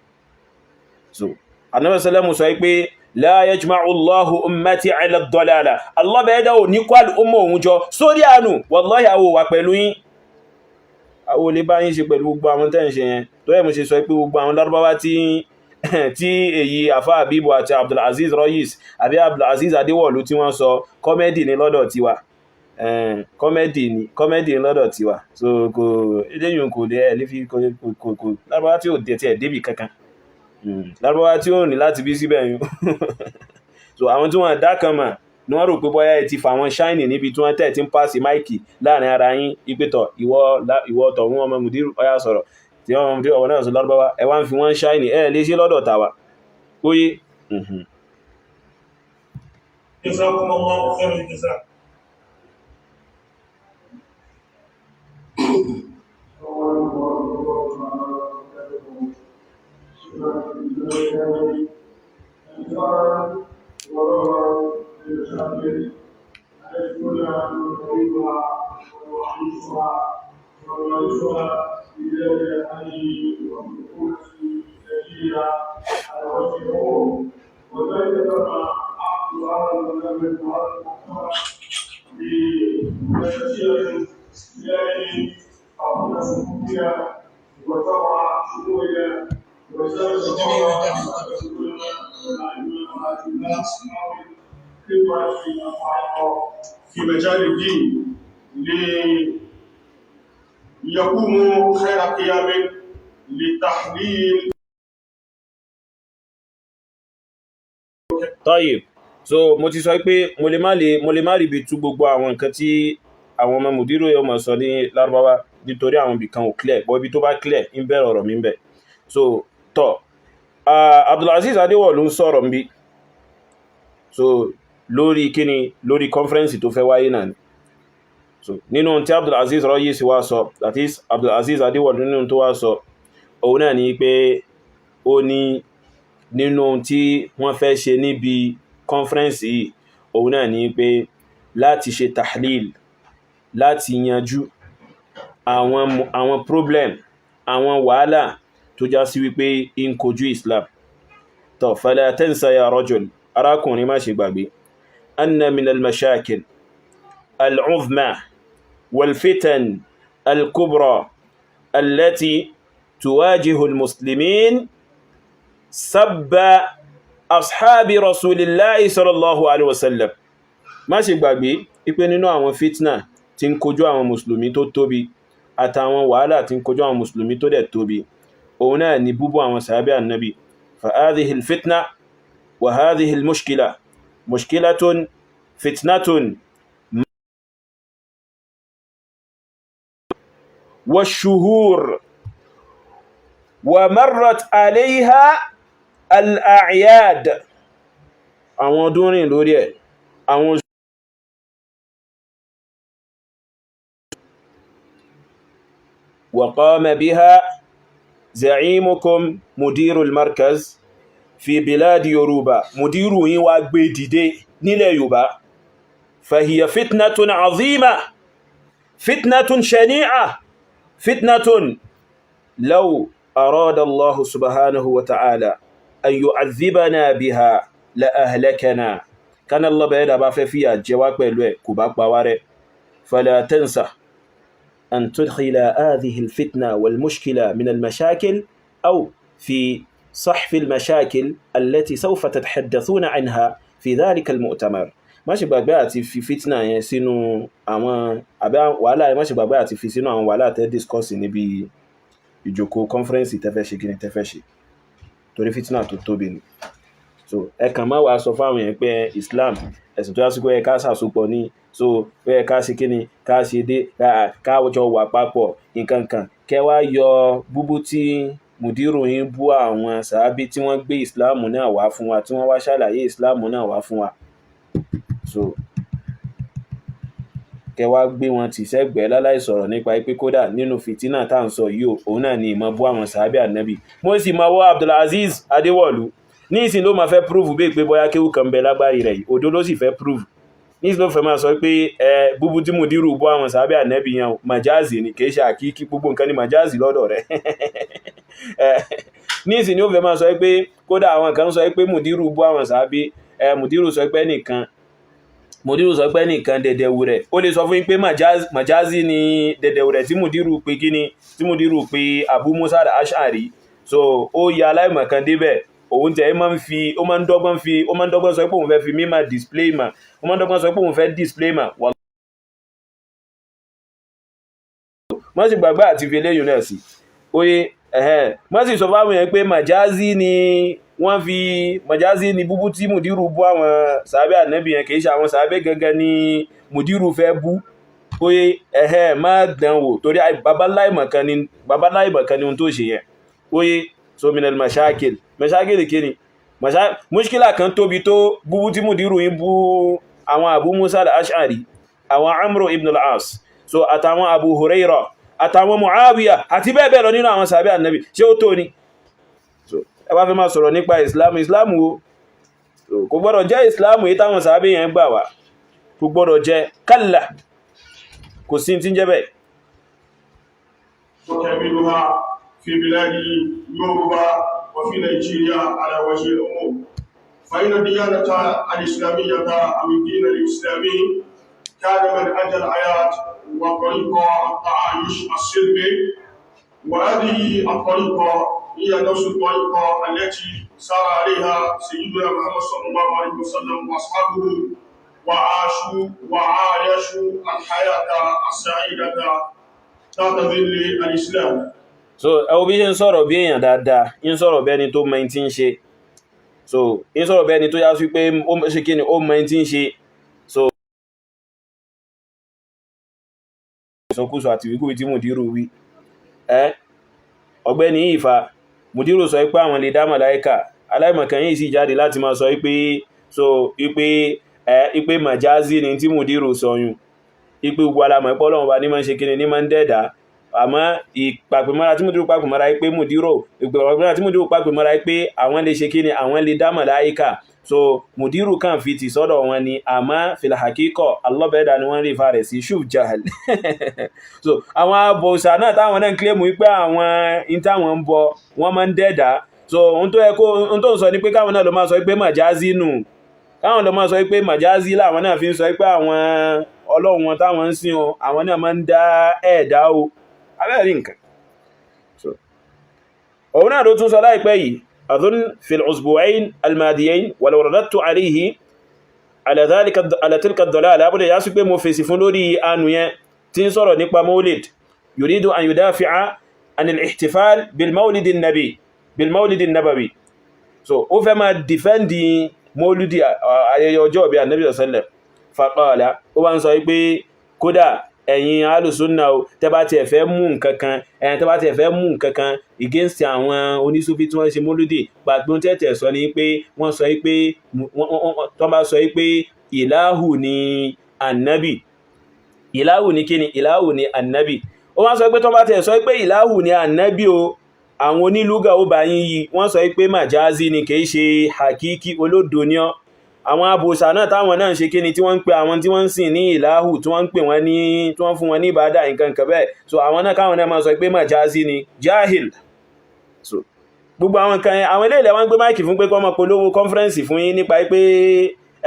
so anáwọ̀ sẹ́lẹ̀mù sọ pé la yajma'u Allahu ummati ala ad-dalala. Allah bẹ̀ẹ́dá ò ní kó al'umma òun jọ sórí àánú. wallahi àwọ̀ wà pẹ̀lú yín, àwọ̀ lè bá yín ṣe pẹ̀lú gbogbo àwọn tẹ́ ń ṣe yẹn. tó yẹ mo ṣe sọ pé gbogbo àwọn Lárúbáwá tí èyí àfá àbíbò àti Abdulaziz Rayis àbí Abdulaziz Adéwọ̀lú tí wọ́n sọ kọ́mẹ́dì ní lọ́dọ̀ tiwa, kọ́mẹ́dì ní lọ́dọ̀ tiwa. so kò eléyìn kò lè ẹ̀ lífi kò Lárúbáwá tí ò dẹ̀ tí ẹ̀ débì kankan, Lárúbáwá tí ò ní láti bí síbẹ̀ yìí. so àwọn tí wọ́n dá kan mà ní wọ́n rò pé bọ́yá ẹ ti fà wọn ṣáìnì níbi tí wọ́n tẹ̀ tí ń pàṣẹ máìkì láàrin ara yín ìpẹ́tọ̀ ìwọ tọ̀hún ọmọ mùdírù ọyá sọ̀rọ̀ tí wọ́n mú ọwọ́ náà sọ Lárúbáwá ẹ wá ń fi wọ́n ṣáìnì ẹ lè ṣe lọ́dọ̀ tàwa óyé. Jazakumullahu khairal jazaa. في مجال الدين ليقوموا خير قيام لتحليل. طيب so mo ti sọ pé mo lè má rí bí tú gbogbo àwọn nǹkan tí àwọn ọmọ mùdírù yóò mọ̀ sọ ní Lárúbáwá nítorí àwọn ibì kan ò clear, bọ́ ibi tó bá clear ń bẹ̀rẹ̀ ọ̀rọ̀ mi ń bẹ̀. so tọ́ Abdulaziz Adéwọ̀lú ń sọ̀rọ̀ ń bí so lórí kíni lórí conference tó fẹ́ wáyé náà ni. so nínú tí Abdulaziz Rayis wá sọ, that is Abdulaziz Adéwọ̀lú nínú tó wá sọ òun náà ni pé ó ní nínú tí wọ́n fẹ́ ṣe níbi conference yìí òun náà ni pé láti ṣe tahlil, láti yanjú àwọn problem, àwọn wàhálà tó já sí wípé in kojú Islam. tó fala tansa ya rajul, arákùnrin má ṣe gbàgbé anna min al-mashakil al-uzma wal-fitan al-kubra التي تواجه المسلمين سب أصحاب رسول الله صلى الله عليه وسلم. má ṣe gbàgbé ipé nínú àwọn fitna tí ń kojú àwọn mùsùlùmí tó tóbi àtàwọn wàhálà tí ń kojú àwọn mùsùlùmí tó dẹ̀ tóbi òun náà ni búbú àwọn sàábé annabi. fa hadhihi alfitna wa hadhihi almushkila mushkilatun fitnatun والشهور ومرت عليها الأعياد. àwọn ọdún rìn lórí ẹ̀, àwọn وقام بها زعيمكم مدير المركز في بلاد يوروبا. مدير yín wá gbé dìde nílẹ̀ Yorùbá. فهي فتنة عظيمة فتنة شنيعة فتنة لو أراد الله سبحانه وتعالى أن يعذبنا بها لأهلكنا. كان الله بيدا بافي فيها جواك بلوه كباك باواري. فلا تنسى أن تدخل هذه الفتنة والمشكلة من المشاكل أو في صحف المشاكل التي سوف تتحدثون عنها في ذلك المؤتمر. má ṣe gbàgbé àti fi fitna yẹn sínú àwọn àbí wàhálà yẹn, má ṣe gbàgbé àti fi sínú àwọn wàhálà tẹ́ discuss níbi ìjókòó conference tẹ́fẹ́ ṣe kí ni tẹ́fẹ́ ṣe, torí fitna tó tóbi ni. so ẹ kàn má wàá sọ fáwọn yẹn pé Islam ẹ̀sìn tó yá sí pé ká ṣàsopọ̀ ní, so pé ká ṣe kí ni ká ṣe dé káwọ́jọ wà papọ̀ nǹkankan, kẹ́ wá yọ búbú tí mùdírù yín bú àwọn sàábí tí wọ́n gbé Islam náà wá fún wa, tí wọ́n wá ṣàlàyé Islam náà wá fún wa. so kẹwa gbé wọn tì sẹ́gbẹ̀ẹ́ láláì sọ̀rọ̀ nípa ipé kódà nínú fìtínà tá ń sọ yìí òun náà ni ìmọ̀ bú àwọn sàábé ànábì. mo sì máa wọ́ Abdulaziz Adéwọ̀lú ní ìsìn ló máa fẹ́ prove bí pé bóyá kéwù kan bẹ lágbárí rẹ̀ yìí, òdo ló sì fẹ́ prove. ní ìsìn ló fẹ́ máa sọ pé búbú tí mùdírù bú àwọn sàábé ànábì yẹn majazi ni, kìí ṣe àkíkí, gbogbo nǹkan ni majazi lọ́dọ̀ rẹ̀. ní ìsìn ló fẹ́ máa sọ pé kódà àwọn kan sọ pé mùdírù bú àwọn sàábé, mùdírù sọ pé nìkan dẹ̀dẹ̀wù rẹ̀, ó lè sọ fún yín pé majazi ni dẹ̀dẹ̀wù rẹ̀ tí mùdírù pé kíni, tí mùdírù pé Abu Musa al-Ash'ari. so ó ya aláìmọ̀kan débẹ̀, òun tẹ̀ ó máa ń dọ́gbọ́n sọ pé òun fẹ́ fi mímọ̀ display mà, ó máa ń dọ́gbọ́n sọ pé òun fẹ́ display mà. wọ́n sì gbàgbé àti fi eléyìí náà sí oye wọ́n sì sọ fáwọn yẹn pé majazi ni búbú tí mùdírù bú àwọn sàábé ànábì yẹn, kìí ṣe àwọn sàábé gangan ni mùdírù fẹ́ bú. oye má dánwò, torí babaláìmọ̀kan ni ohun tó ṣe yẹn. oye so minal mashakil kíni mushkila kan tóbi tó búbú tí mùdírù yín bú àwọn Abu Musa al-Ash'ari, àwọn Amru ibn al-As, so àtàwọn Abu Hurairah àtàwọn Muawiya àti bẹ́ẹ̀ bẹ́ẹ̀ lọ nínú àwọn sàábé ànábì. ṣé ó tó ni? so ẹ bá fẹ́ máa sọ̀rọ̀ nípa Islam wo, kò gbọ́dọ̀ jẹ́ Islam yìí táwọn sàábé yẹn gbà wá, kò gbọ́dọ̀ jẹ́ kálà, kò sí tí ń jẹ́ bẹ́ẹ̀. في بلاد يوروبا وفي نيجيريا على وجه العموم، فإن الديانة الإسلامية أو الدين الإسلامي كان منهج الحياة وطريق التعايش السلمي، وهذه الطريقة هي نفس الطريقة التي سار عليها سيدنا محمد صلى الله عليه وسلم وأصحابه، وعايشوا الحياة السعيدة تحت ظل الإسلام. so ẹwọ bí ṣe ń sọ̀rọ̀ bí èèyàn dáadáa, ń sọ̀rọ̀ bẹ́ni tó mọ̀ tí ń ṣe, so ń sọ̀rọ̀ bẹ́ni tó yá sí pé ó ṣe kí ni ó mọ̀ tí ń ṣe. so ìsọkúsọ àti wíkúwí tí mùdírù wí, ọ̀gbẹ́ni ìfà mùdírù sọ pé àwọn lè dá màláíkà, aláìmọ̀kan yìí sì jáde láti máa sọ pé majazi ni tí mùdírù sọyún, ipé gbogbo alamọ̀ ẹ̀pọ̀ Ọlọ́run bá ní máa ń ṣe kíni ní máa ń dẹ́dà, àmọ́ ìpàpèmọ́ra tí mùdírù pàpèmọ́ra pé àwọn lè ṣe kíni, àwọn lè dá màláíkà. so mùdírù kan fi ti sọ́dọ̀ wọn ni, àmọ́ fil hakíkọ̀ allọ́bẹ̀ẹ́dà ni wọ́n rí fa rẹ̀ sí shuf jahal. so àwọn abọ̀sà náà táwọn náà kílẹ̀mù wípé àwọn ìtàwọn ń bọ wọ́n máa ń dẹ́dà, so ohun tó ń sọ ní pé káwọn náà lọ máa sọ pé majazi nù, káwọn lọ máa sọ pé majazi láwọn náà fi ń sọ pé àwọn ọlọ́run wọn táwọn ń sìn o, àwọn náà máa ń dá ẹ̀dá o, abẹ́rẹ́ nǹkan. òun náà ló tún sọ láìpẹ́ yìí أظن في الأسبوعين الماضيين ولو رددت عليه على تلك الضلالة أبدا ياسك بمفسفون لوري آنوية تنصر نقبى مولد يريد أن يدافع عن الاحتفال بالمولد النبوي so ó fẹ́ máa defendi mọ́lúdì ayẹyẹ ọjọ́ bí Ànábì sallam faqala ó wá ń sọ pé kódà ẹ̀yin alùsùnà o tẹ́bá ti ẹ̀fẹ́ mú nǹkankan against àwọn onísúfí tí wọ́n ṣe mọ́lúdì gbàgbọ́n tẹ́tẹ̀ sọ ní pé wọ́n sọ pé wọ́n bá sọ pé ìláhù ni annabi ìláhù ní kíni ìláhù ní annabi ó wọ́n sọ pé tọ́ bá tẹ̀ sọ pé ìláhù ní annabi o àwọn onílúgà ó bá yín yí wọ́n sọ pé màjázi ni kìí ṣe hakiki olódo ní ọ́ àwọn abòsà náà táwọn náà ṣe kíni tí wọ́n ń pè àwọn tí wọ́n ń sìn ní ìláhù tí wọ́n ń pè wọ́n ní tí wọ́n fún wọn ní ìbádà nǹkan kan bẹ́ẹ̀ so àwọn náà káwọn náà máa sọ pé màjázi ni jahil so gbogbo àwọn kan àwọn ilé ilẹ̀ wọ́n gbé máìkì fún pé kọ́ máa polówó kọ́nfẹ́rẹ́nsì fún yín nípa pé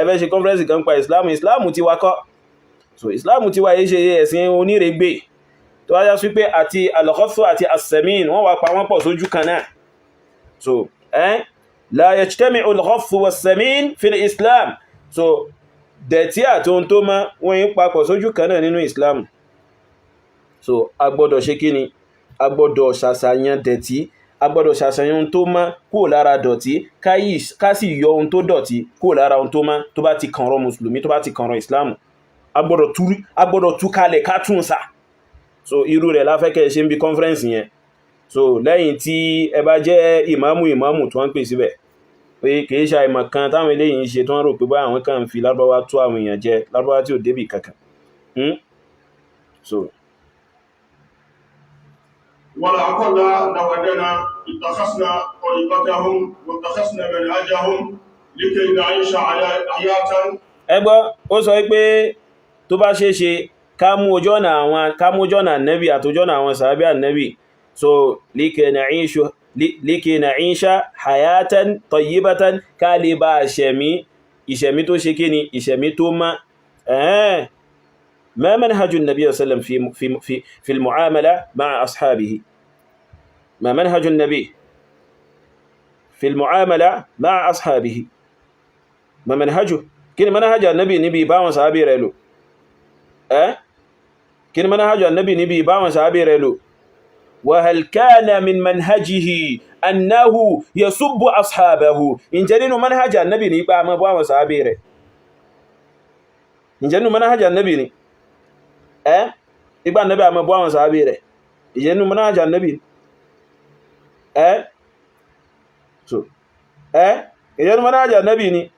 ẹ fẹ́ ṣe kọ́nfẹ́rẹ́nsì kan pa ìsìláàmù ti wa kọ́ so ìsìláàmù ti wa yìí ṣe ẹ̀sìn onírègbè tó wájá sí pé àti al-khaffu àti as-samin wọ́n wà pa wọ́n pọ̀ sójú kan náà so la yajtami'u al-khaffu was-samin fi al-islam so dẹ̀tí àti ohun tó má wọ́n yí papọ̀ sójú kan náà nínú islam so a gbọ́dọ̀ ṣe kíni a gbọ́dọ̀ ṣàṣàyàn dẹ̀tí a gbọ́dọ̀ ṣàṣàyàn ohun tó má kúrò lára dọ̀tí ká sì yọ ohun tó dọ̀tí kúrò lára ohun tó má tó bá ti kànrọ mùsùlùmí tó bá ti kànrọ islam a gbọ́dọ̀ tú kalẹ̀ ká tún sa so irú rẹ̀ láfẹ́kẹ́ ṣe ń bí conference yẹn so lẹ́yìn tí ẹ bá jẹ́ ìmáàmù tó ń pè síbẹ̀ pé kìí ṣe àìmọ̀ kan táwọn eléyìí ń ṣe tó ń rò pé bá àwọn kan fi lárúbáwá tó àwọn èèyàn jẹ lárúbáwá tí ò débì kankan so ولعقل لو أننا اتخذنا طريقتهم واتخذنا منهجهم لكي نعيش حياة ẹgbọ́ ó sọ pé tó bá ṣe ṣe ká mú ojú ọ̀nà ànábì àtójú ọ̀nà àwọn sàábí ànábì so líkè na ìṣà hayatan tayyibatan ká lè bá ìṣẹ̀mí tó ṣe kí ni ìṣẹ̀mí tó má ما منهج النبي صلى الله عليه وسلم في المعاملة مع أصحابه ما منهج النبي في المعاملة مع أصحابه ما منهجه كن منهج النبي نبي باون صحابي رلو كن منهج النبي نبي باون صحابي رلو وهل كان من منهجه أنه يسب أصحابه إن جنين منهج النبي نبي باون صحابي رلو إن جنين منهج النبي نبي igba nabi a mabo àwọn sahabi rẹ̀ ìyẹnu manhaj nabi so ìyẹnu manhaj nabi ni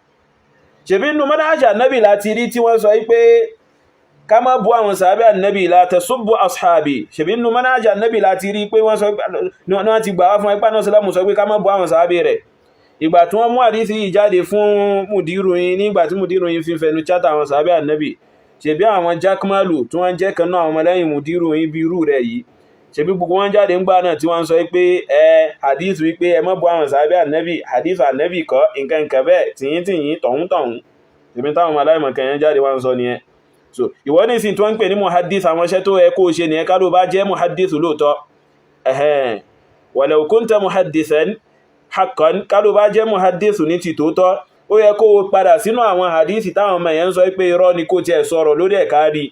ṣebí nu manhaj nabi láti rí tí wọ́n sọ pé ká má bú àwọn sahabi annabi la tasubbu ashabi ṣebí nu manhaj nabi láti rí pé wọ́n sọ náà ti gbà wá fún ipa náà salamu sọ pé ká má bú àwọn sahabi rẹ̀ ìgbà tí wọ́n mú àdísì ìjáde fún mudiru yín nígbà tí mudiru yín fi fẹnu chata àwọn sahabi annabi ṣebí àwọn jákmálù tí wọ́n jẹ́ kan náà àwọn ọmọlẹ́yìn mùdírù ibi irú rẹ̀ yìí ṣebí gbogbo wọn jáde ń gbà náà tí wọ́n sọ pé hadith wípé ẹ má bú àwọn sàábé ànẹ́bì hadith ànẹ́bì kọ́ nǹkan nǹkan bẹ́ẹ̀ tìyín tọ̀hún ṣebí táwọn ọmọláìmọ̀ kan yẹn jáde wọ́n sọ nìyẹn so ìwọ ní ìsìn tí wọ́n ń pè ní muhaddith àwọn iṣẹ́ tó ẹ kó ṣe nìyẹn ká ló bá jẹ́ muhaddith lóòótọ́ walau kunta muhaddithan haqqan ká ló bá jẹ́ muhaddith ní ti tòótọ́ ó yẹ kó padà sínú àwọn hadithi táwọn ọmọ èèyàn sọ pé irọ́ ni kó tiẹ̀ sọ̀rọ̀ lórí ẹ̀ kárí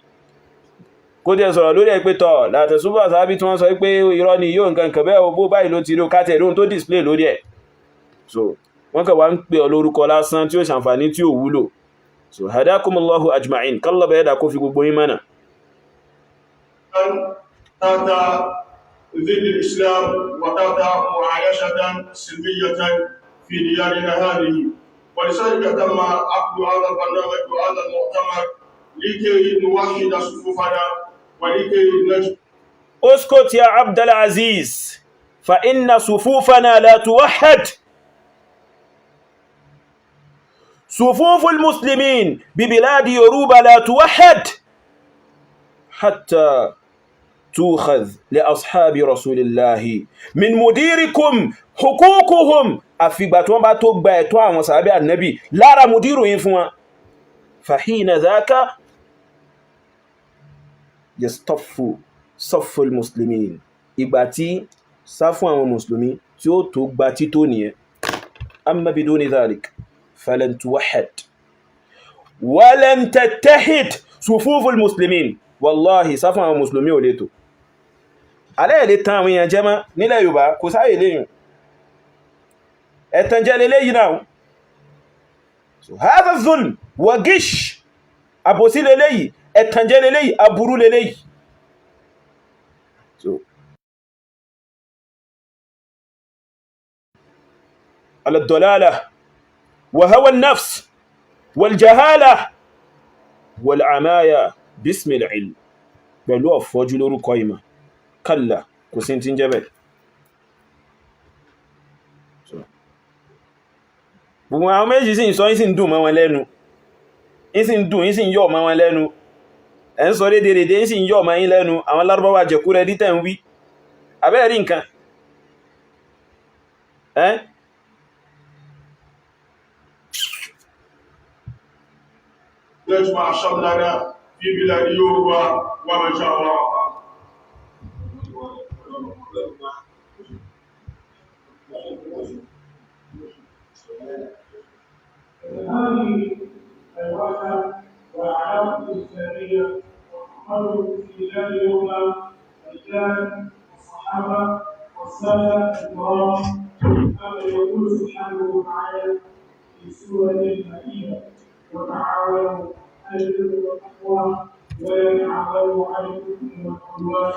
kó tiẹ̀ sọ̀rọ̀ lórí ẹ̀ pé tọ̀ láti súnbọ̀ sábí tí wọ́n sọ pé irọ́ ni yóò nǹkan kẹ̀bẹ́ bó báyìí ló ti rí kátẹ̀ lóhun tó display lórí ẹ̀ so wọ́n kẹ̀ wá ń pè ọ lórúkọ lásán tí ó ṣàǹfààní tí ò wúlò so hadakumullahu ajma'in kallaba yẹ́dà kó fi gbogbo yín mọ́nà ضد الإسلام وتعطى معايشة سلمية في ديارنا هذه ولذلك تم عقد هذا البرنامج وهذا المؤتمر لكي نوحد صفوفنا ولكي نجد اسكت يا عبد العزيز فإن صفوفنا لا توحد صفوف المسلمين ببلاد يوروبا لا توحد حتى تؤخذ لأصحاب رسول الله من مديركم حقوقهم àfìgbà tí wọ́n bá tó gba ẹ̀tọ́ àwọn sàábẹ́ ànábì lára mùdírù yín fún wọn fàhínà záká yastaffu safful muslimin ìgbà tí sáfún àwọn mùsùlùmí tí ó tó gba tító nìyẹn. amma biduni dhalik falan tuwahhad walan tattahid sufuful muslimin. Wallahi sáfún àwọn musulmi ò lè tó. alẹ́ ilé tán àwọn èèyàn jẹ́ mọ́ nílẹ̀ Yorùbá kò sáyè léyìn. ẹ̀tàn jẹ́ lélé yìí náà. so hadha zulm wa gish, àbòsí lélé yìí, ẹ̀tàn jẹ́ lélé yìí, aburú lélé yìí. so على الضلالة وهوى النفس والجهالة والعماية باسم العلم pẹ̀lú ọ̀fọ́jú lórúkọ ìmọ̀. kalla kò sí tí ń jẹ́ bẹ́ẹ̀. gbogbo àwọn méjì sí ń sọ yín sí ń dùn mọ́ wọn lẹ́nu, yín sí ń dùn, yín sí ń yọ̀ mọ́ wọn lẹ́nu, ẹ̀ ń sọ rédèrèdè, yín sì ń yọ̀ mọ́ yín lẹ́nu. àwọn Lárúbáwá jẹ̀kú rẹ̀ dítẹ̀ ń wí abẹ́ẹ̀ rí nǹkan. يجمع شملنا في بلاد يوروبا ومن شاء الله. هذه الوحدة والعلاقة الإسلامية والتقرب في بلاد يوروبا الرجال والصحابة والسادة الكرام كما يقول سبحانه وتعالى في سورة المائدة وتعاونوا على البر والتقوى ولا تعاونوا على الاثم والعدوان.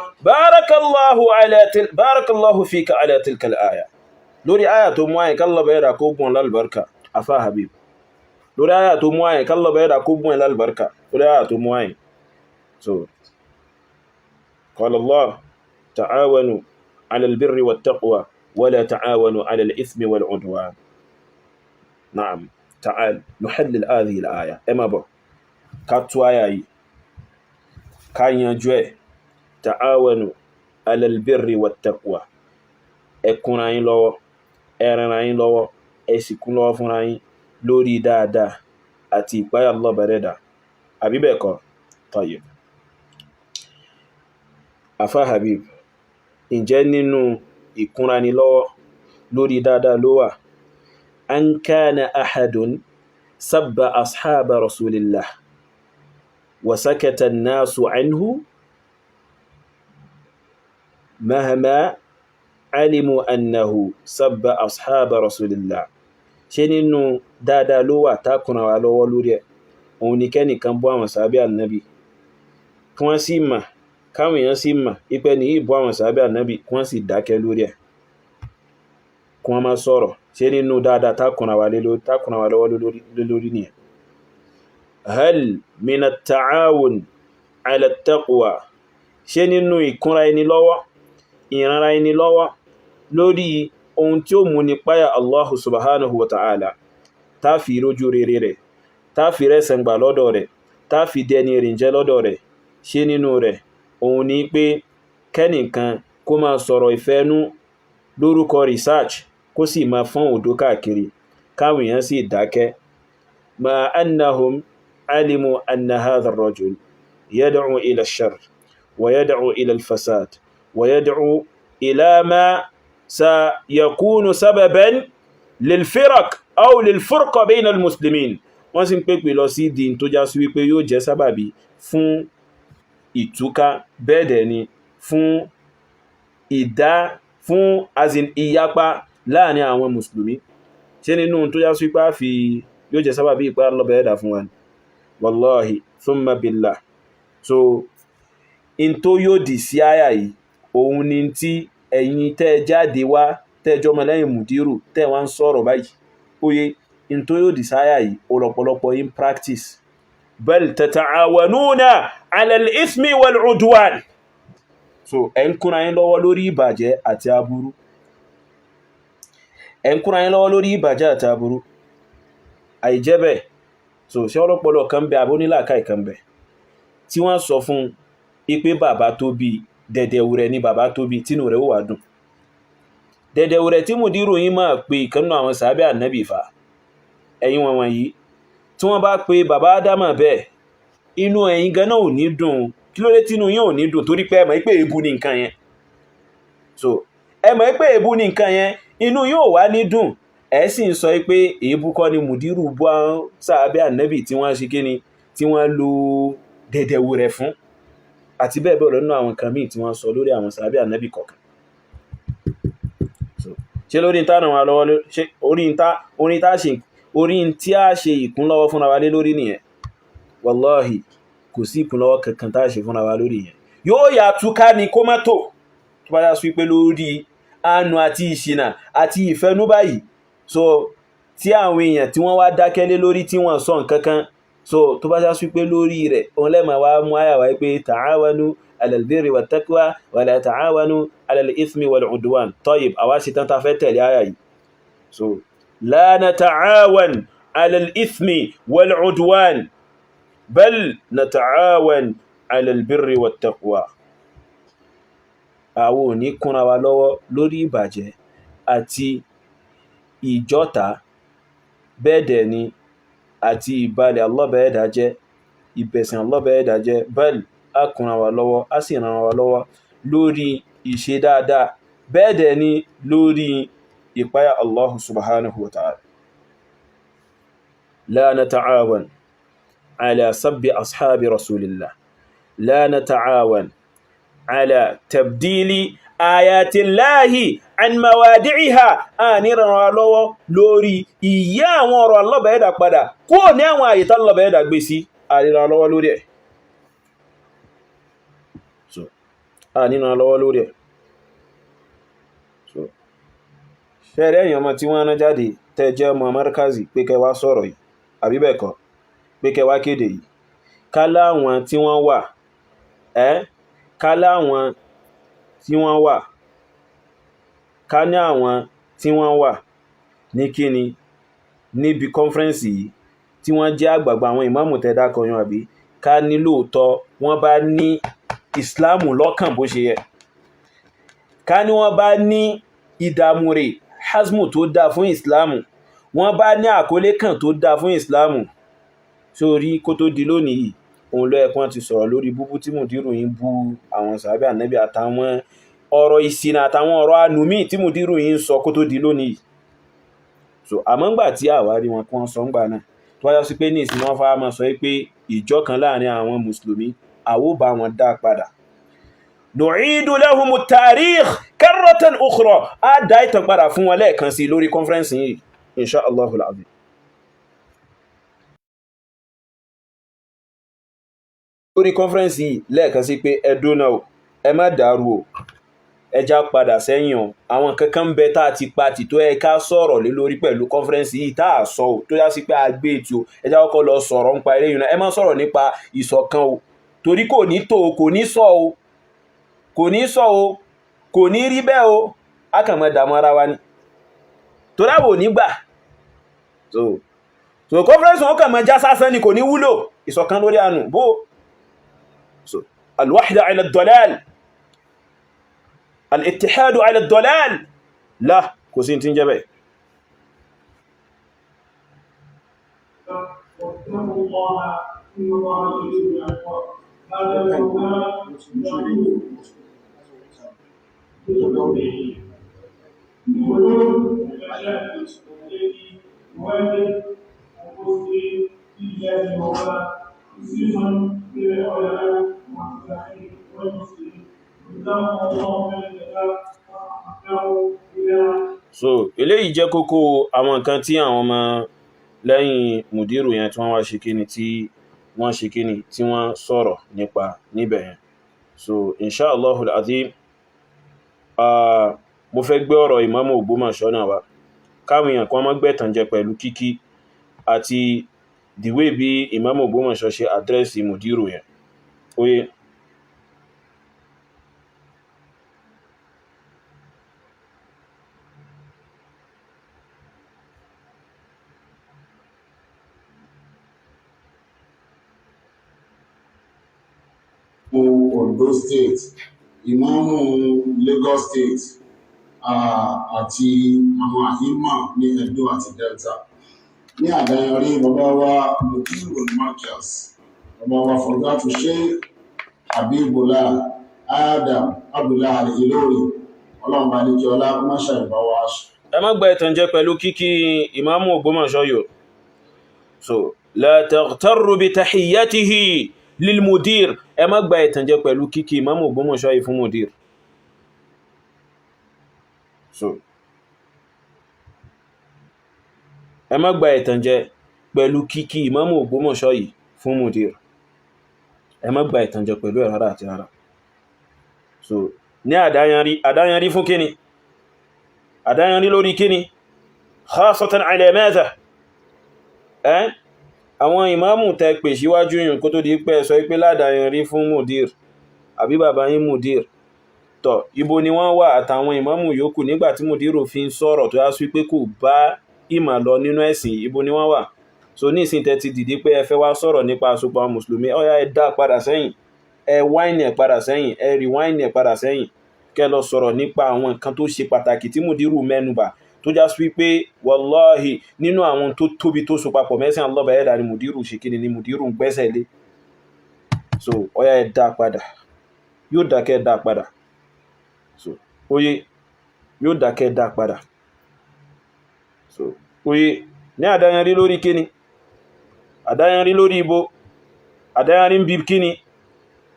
بارك الله فيك على تلك الآية. lórí àyà tó mú àyè kálọ̀ bẹ̀rẹ̀ dà kó gùn lálùbárkà afá Habib. lórí àyà tó mú àyè kálọ̀ bẹ̀rẹ̀ dà kó gùn lálùbárkà lórí àyà tó mú àyè. so قال الله تعاونوا على البر والتقوى ولا تعاونوا على الإثم والعدوان. نعم تعال نحلل هذه الآية. اما بو كاتو آية كان ينجوه تعاونوا على البر والتقوى. ẹkùnra yín lọ́wọ́, ẹranra yín lọ́wọ́, ẹsìnkún lọ́wọ́ fúnra yín lórí dáadáa àti ìpáyà Allah bẹ̀rẹ̀dà. àbí bẹ́ẹ̀ kọ́? Tayyib. afá Habib, ǹjẹ́ nínú ìkúnra ní lọ́wọ́ lórí dáadáa ló wà an kana ahadun sabba ashaba rasulillah wa sakata an-nasu anhu mahama alimu annahu sabba ashaba rasulillah. ṣé nínú dáadáa ló wà tákùnra wa lọ́wọ́ lórí ẹ̀ òun ni kẹ́nìkan bú àwọn sàábé ànábì kí wọ́n sì mà, káwọn èèyàn sì mà ipẹ́ ní ìbú àwọn sàábé ànábì kí wọ́n sì dákẹ́ lórí ẹ̀ kí wọ́n má sọ̀rọ̀. ṣé nínú dáadáa tákùnra wa lọ́wọ́ lórí nìyẹn. hal min at-ta'awun ala at-taqwa, ṣé nínú ìkúnra ẹni lọ́wọ́, ìranra ẹni lọ́wọ́ lórí ohun tí ó mú ní páyà Allahu subhanahu wa ta'ala, tá fi rójú rere rẹ̀, tá fi rẹ́sẹ̀ gbà lọ́dọ̀ rẹ̀, tá fi dẹni rìnjẹ́ lọ́dọ̀ rẹ̀. ṣé nínú rẹ̀ òun ni pé kẹ́nìkan kó máa sọ̀rọ̀ ìfẹ́nú lórúkọ research kó sì máa fọ́n òdó káàkiri káwọn èèyàn sì dákẹ́. ma annahum alimu anna hadha ar-rajul yad'u ila ash-sharr wa yad'u ila al-fasad wa yad'u ila ma sayakunu sababan lil-firaq aw lil-furqa bayna al-muslimin. wọ́n sì ń pèpè lọ sí dín tó já sí wípé yóò jẹ́ sábàbí fún ìtúká, bẹ́ẹ̀dẹ̀ ni fún ìyapa láàrin àwọn mùsùlùmí. ṣé nínú tó já sí wípé yóò jẹ́ sábàbí ìpá lọ́bẹ̀ẹ́dà fún wa ni? wallahi thumma billah. so in tó yóò dì sí àyà yìí òun ni tí ẹ̀yin tẹ́ jáde wá tẹ́jọ́ mọ́ lẹ́yìn mùdírù tẹ́ wá ń sọ̀rọ̀ báyìí. oye in tó yóò dì sí àyà yìí ọ̀pọ̀lọpọ̀ in practice. bal tata'awanuna ala al-ithmi wal-udwan. so ẹ̀ ń kúnra yín lọ́wọ́ lórí ìbàjẹ́ àti aburú. ẹ̀ ń kúnra yín lọ́wọ́ lórí ìbàjẹ́ àti aburú. àìjẹ́bẹ̀ so ṣé ọlọ́pọlọ kan bẹ abónílàkà ìkan bẹ tí wọ́n sọ fún ipé bàbá tó bí dẹ̀dẹ̀wùrẹ̀ ní bàbá tó bí tínú rẹ̀ ó wà dùn. dẹ̀dẹ̀wùrẹ̀ tí mùdírù yín máa pe ìkanú àwọn sàábẹ́ ànábì fa ẹ̀yin wọn wọ̀nyí tí wọ́n bá pe bàbá Ádámà bẹ́ẹ̀ inú ẹ̀yin gan náà ò ní dùn. kí ló dé tínú yín ò ní dùn? torí pé ẹ̀mọ̀ pé èébú ní nǹkan yẹn. so ẹ mọ̀ pé èébú ní nǹkan yẹn inú yóò wá ní dùn ẹ sì ń sọ pé èébú kọ́ ni mùdírù bú àwọn sàábẹ́ ànábì tí wọ́n ṣe kíni tí wọ́n lo dẹ̀dẹ̀wò rẹ̀ fún àti bẹ́ẹ̀ bẹ́ẹ̀ lọ́nà àwọn kan míì tí wọ́n sọ lórí àwọn sàábẹ́ ànábì kọ̀ọ̀kan ṣe lórí ta náà wà lọ́wọ́ ṣe orí tí a ṣe ìkúnlọ́wọ́ fúnra wa lé lórí nìyẹn wallahi kò sí ìkúnlọ́wọ́ kankan tá a ṣe fúnra wa lórí yẹn yóò yà túká ní kó má tó bá yá sí pé lórí àánú àti ìṣìnà àti ìfẹ́nú báyìí so tí àwọn èèyàn tí wọ́n wá dákẹ́lé lórí tí wọ́n sọ nǹkan kan so tó bá yá sí pé lórí rẹ̀ òun lẹ́mọ̀ wá mú àyà wá pé ta'awanu alal birri wat taqwa wala ta'awanu alal ithmi wal udwan tayyib àwa ṣe tán ta fẹ́ tẹ̀lé àyà yìí so la nata'awan alal ithmi wal udwan bal nata'awan alal birri wat taqwa àwọn ò ní kúnra wa lọ́wọ́ lórí ìbàjẹ́ àti ìjọta bẹ́ẹ̀dẹ̀ ni àti ìbalẹ̀ allọ́bẹ̀ẹ́dà jẹ́ ìbẹ̀sìn allọ́bẹ̀ẹ́dà jẹ́ bẹ́ẹ̀ á kúnra wa lọ́wọ́ á sì ràn wa lọ́wọ́ lórí ìṣe dáadáa bẹ́ẹ̀dẹ̀ ni lórí ìpáyà Allah subhanahu wa ta'ala la nata'awan ala sabbi ashabi rasulillah la nata'awan على تبديل آيات الله عن موادعها ní ràn wá lọ́wọ́ lórí ìyá àwọn ọ̀rọ̀ Allah bá ẹ̀dà padà kúrò ní àwọn àyè tí Allah bá ẹ̀dà gbé sí ní ràn lọ́wọ́ lórí ẹ̀ so ní ràn lọ́wọ́ lórí ẹ̀ so fẹ́rẹ̀ èèyàn ọmọ tí wọ́n rán jáde tẹ́ jẹ́ ọmọ Markazi pé kẹ́ wá sọ̀rọ̀ yìí àbí bẹ́ẹ̀ kọ́ pé kẹ́ wá kéde yìí ká láwọn tí wọ́n wà ká láwọn tí wọ́n wà ká ní àwọn tí wọ́n wà ní kíni níbi kọ́nfẹ́rẹ́nsì yìí tí wọ́n jẹ́ àgbààgbà àwọn ìmáàmù tẹ́dá kọyàn àbí ká ní lóòótọ́ wọ́n bá ní ìsìláàmù lọ́kàn bó ṣe yẹ ká ní wọ́n bá ní ìdààmú rẹ̀ hasmu tó dáa fún ìsìláàmù wọ́n bá ní àkólé kan tó dáa fún ìsìláàmù sórí kó tó di lónìí yìí òun ló ẹ̀kùn ti sọ̀rọ̀ lórí búbú tí mùdírù yìí bú àwọn sàábẹ́ ànábì àtàwọn ọ̀rọ̀ ìsìnà àtàwọn ọ̀rọ̀ anùmí tí mùdírù yìí ń sọ kó tó di lónìí so àmọ́ngbà tí àwárí wọn kí wọ́n sọ ńgbà náà tó wáyá sí pé ní ìsìn wọn fara máa sọ pé ìjọ kan láàrin àwọn mùsùlùmí àwó bá wọn dá padà nu'idu lahumu tarikh karratan ukhra á dá ìtàn padà fún wọn lẹ́ẹ̀kan sí lórí kọ́nfẹ́rẹ́nsì yìí insha Allahul azim lórí kọ́nfẹ́rẹ́nsì yìí lẹ́ẹ̀kan sí pé ẹdó náà ẹ má dàrú o ẹjá padà sẹ́yìn o àwọn kankan ń bẹ tá a ti pa tìtó ẹ ká sọ̀rọ̀ lé lórí pẹ̀lú kọ́nfẹ́rẹ́nsì yìí tá a sọ o tó yá sí pé a gbé ètò ẹjá kọ́kọ́ lọ sọ̀rọ̀ nípa eré yìí náà ẹ má sọ̀rọ̀ nípa ìṣọ̀kan o torí kò ní tó o kò ní sọ o kò ní sọ o kò ní rí bẹ́ẹ̀ o a kàn mọ́ dààmú ara wa ni torí àwò nígbà so kọ́nfẹ́rẹ́nsì wọn kàn mọ́ já sásán ni kò ní wúlò ìṣọ̀kan lórí àánú bó الوحدة على الضلال الاتحاد على الضلال لا كوسين تنجبه واتقوا الله إن الله يحب العفو هذا so eléyìí jẹ́ kókó àwọn nǹkan tí àwọn ọmọ lẹ́yìn mùdírù yẹn tí wọ́n wá ṣe kíni tí wọ́n ṣe kíni tí wọ́n sọ̀rọ̀ nípa níbẹ̀ yẹn so inṣáàlọ́hùl azim mo fẹ́ gbé ọ̀rọ̀ ìmámù Ògbómọ̀ṣọ́ náà wá káwọn èèyàn kan mọ́ gbẹ̀tàn jẹ pẹ̀lú kíkí àti dìwé bí ìmámù Ògbómọ̀ṣọ́ ṣe àdírẹ́sì mùdírù yẹn oye Ondo State, ìmáàmù Lagos State àti àwọn àhímà ní Edo àti Delta. Ní àdáyọrí bàbá wa Mudiru Markaz, bàbá wa Fọ̀dátù Sheikh Habibullah Adam Abdullah Al-Ilori ọlọ́run bá ní kí ọlá máṣà ìbáwá ẹ má gba ìtànjẹ pẹ̀lú kíkí ìmáàmù Ògbómọ̀ṣọ́ yóò. So la taghtarru bi tahiyyatihi lil mudir, ẹ má gba ìtànjẹ pẹ̀lú kíkí ìmáàmù Ògbómọ̀ṣọ́ yìí fún mudir. So ẹ má gba ìtànjẹ pẹ̀lú kíkí ìmáàmù Ògbómọ̀ṣọ́ yìí fún mudir, ẹ má gba ìtànjẹ pẹ̀lú ẹ̀ rárá àti rárá. So ní àdáyanrí fún kíni, àdáyanrí lórí kíni, khasatan ala madha, àwọn ìmáàmù tẹ́ pè síwájú yìí kó tó di pé sọ pé ládáyanrí fún mudir àbí bàbá yín mudir, tọ́ ibo ni wọ́n wà àtàwọn ìmáàmù yòókù nígbàtí mudiru fi ń sọ̀rọ̀ tó yá sí pé kò bá ìmà lọ nínú ẹ̀sìn, ibo ni wọ́n wà? So ní ìsìn tẹ́ ti dìde pé ẹ fẹ́ wá sọ̀rọ̀ nípa àsopọ̀ mùsùlùmí, ó yá ẹ dá padà sẹ́yìn, ẹ wáìnì ẹ̀ padà sẹ́yìn, ẹ rí wáìnì ẹ̀ padà sẹ́yìn, kẹ́ lọ sọ̀rọ̀ nípa àwọn nǹkan tó ṣe pàtàkì tí mudiru mẹ́nubà tó já sí pé wallahi nínú àwọn tó tóbi tó so papọ̀ mẹ́sìn Allah bá ẹ̀dà ni mudiru ṣe kíni, ni mudiru ń gbẹ́sẹ̀ lé. So ó yá ẹ dá padà, yóò dákẹ́ dá padà. So oye yóò dákẹ́ dá padà. So oye ní àdáyanrí lórí kíni, àdáyanrí lórí ibo, àdáyanrí ń bí kíni,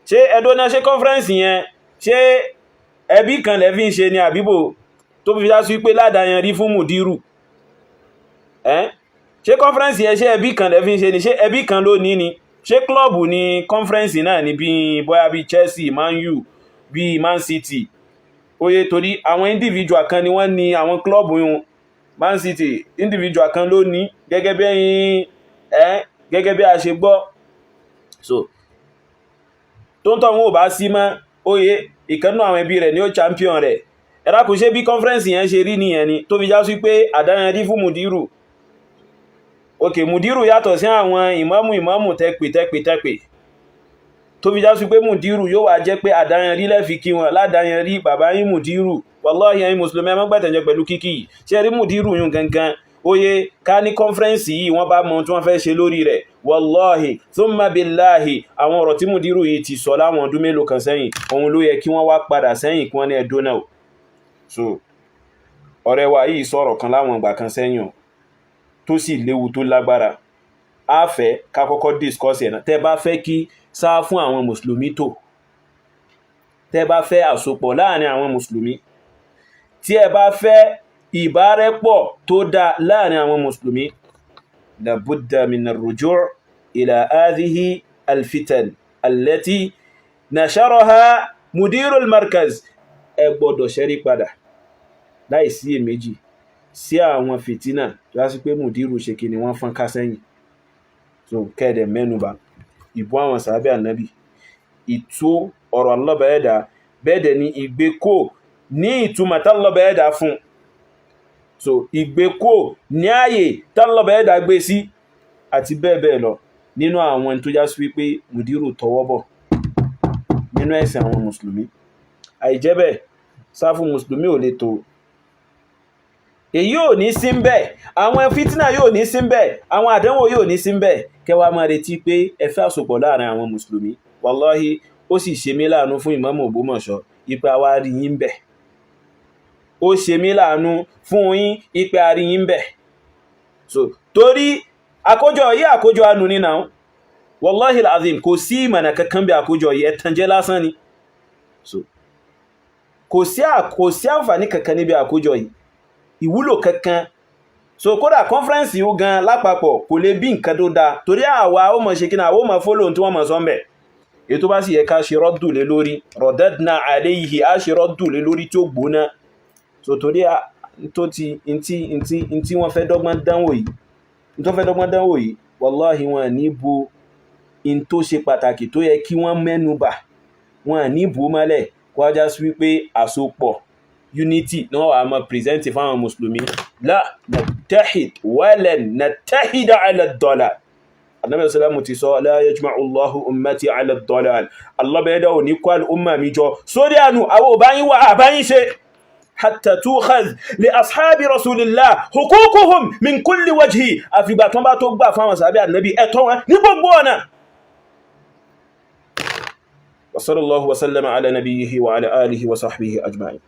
ṣé ẹdọ́nà ṣe kọ́nfẹ́rẹ́nsì yẹn ṣé ẹbí kan lẹ́fí ń ṣe ni àbíbò tó fi já sí pé ládáyanrí fún mudiru? Ṣé kọ́nfẹ́rẹ́nsì yẹn ṣé ẹbí kan lẹ́fí ń ṣe ni, ṣé ẹbí kan ló ní ni, ṣé klọ́ọ̀bù ni kọ́nfẹ́rẹ́nsì náà ni bí bóyá bí Chelsea, Man U, bí Man City? Oye torí àwọn individual kan ni wọ́n ní àwọn klọ́ọ̀bù yun. Man City individual kan ló ní gẹ́gẹ́ bí a ṣe gbọ́. So tó ń tọ́ wọn ò bá sí mọ́, oye ìkannú àwọn ẹbí rẹ̀ ni ó champion rẹ̀. Ẹ̀rá kò ṣe bí conference yẹn ṣe rí nìyẹn ni tó fi já sí pé àdáyanrí fún mudiru. Okay, mudiru yàtọ̀ sí àwọn ìmáàmù tẹ́pẹ̀ tó fi já sí pé mudiru yóò wá jẹ́ pé àdáyanrí lẹ́fi kí wọn, ládáyanrí bàbá yín mudiru. Wallahi ẹ̀yin mùsùlùmí ẹ má gbàtànjẹ pẹ̀lú kíkí yìí, ṣe rí mudiru yún gangan. Oye ká ní conference yìí wọ́n bá mọ̀ tí wọ́n fẹ́ ṣe lórí rẹ̀, wallahi thumma billahi àwọn ọ̀rọ̀ tí mudiru yìí ti sọ láwọn ọdún mélòó kan sẹ́yìn, òun ló yẹ kí wọ́n wá padà sẹ́yìn kí wọ́n ní ẹ̀dọ́ náà. So ọ̀rẹ́ wa yìí sọ̀rọ̀ kan láwọn ìgbà kan sẹ́yìn tó sì léwu tó lágbára, a fẹ́ ká kọ́kọ́ discuss ẹ̀ náà. Tẹ́ bá fẹ́ kí sáà fún àwọn mùsùlùmí tó, tẹ́ bá fẹ́ àsopọ̀ láàrin àwọn mùsùlùmí, tí ẹ bá fẹ́ ìbárẹ́pọ̀ tó dá láàrin àwọn mùsùlùmí, labudda min ar-ruju' ila hadhihi al-fitan allati nasharaha mudirul markaz. Ẹ gbọ́dọ̀ ṣẹ́rí padà láìsí èméjì sí àwọn fìtínà tó yá sí pé mudiru ṣe kí ni wọ́n fọ́n ká sẹ́yìn. So kẹ́ẹ̀dẹ̀ mẹ́nubà ìbú àwọn sàábé ànábì, ìtó ọ̀rọ̀ Allah bá ẹ̀dà, bẹ́ẹ̀dẹ̀ ni ìgbékò ní ìtumọ̀ Allah bá ẹ̀dà fún. So ìgbékò ní ààyè Allah bá ẹ̀dà gbé sí àti bẹ́ẹ̀ bẹ́ẹ̀ lọ nínú àwọn tó já sí wípé mudiru tọwọ́bọ̀ nínú ẹ̀sìn àwọn mùsùlùmí. Àìjẹ́bẹ̀ sáfù mùsùlùmí ò lè tó, èyí ò ní sí ń bẹ̀, àwọn fìtínà yóò ní sí ń bẹ̀, àwọn àdánwò yóò ní sí ń bẹ̀, kẹwàá máa retí pé ẹ fẹ́ àsopọ̀ láàrin àwọn mùsùlùmí. Wallahi ó sì ṣe mí láàánú fún ìmáàmù Ògbómọ̀ṣọ́ ipa wa rí yín bẹ̀, ó ṣe mí láàánú fún yín ipa rí yín bẹ̀. So torí àkójọ yìí àkójọ anù ní náà, wallahi al-azim kò sí ìmọ̀nà kankan bí àkójọ yìí, ẹ̀tànjẹ́ lásán ni. So kò sí àǹfààní kankan níbi àkójọ yìí, ìwúlò kankan. So kódà conference yìí gan lápapọ̀ kò lè bí nǹkan tó dáa, torí àwa ó mọ̀ ṣe kí náà ó mọ̀ fólò tí wọ́n mọ̀ sọ́mbẹ̀. Ètò bá sì yẹ ká ṣe rọ́dù lé lórí, radadna alayhi, á ṣe rọ́dù lé lórí tí ó gbóná. So torí ntí wọ́n fẹ́ dọ́gbọ́n dánwò yìí, wallahi wọn ní bo in tó ṣe pàtàkì tó yẹ kí wọ́n mẹ́nubà, wọn ní bo mọ́lẹ̀ kó já sí wípé àsopọ̀ unity náà wà máa present fáwọn mùsùlùmí. La nattahid walan nattahida ala ad-dalal. Ànábì sallallahu ti sọ la yajma'u Allahu ummati ala ad-dalal. Allah bẹ̀ẹ́dà ò ní kó al'umma mi jọ sórí ànú àwọn òbáyín wà àbáyín ṣe hatta tukhadh li ashabi rasulillah huququhum min kulli wajhi. Àfìgbà tán bá tó gbà fáwọn sàhábé Ànábì ẹ̀tọ́ wọn ní gbogbo ọ̀nà. Wa sallallahu wa sallama ala nabiyyihi wa ala alihi wa sahbihi ajma'in.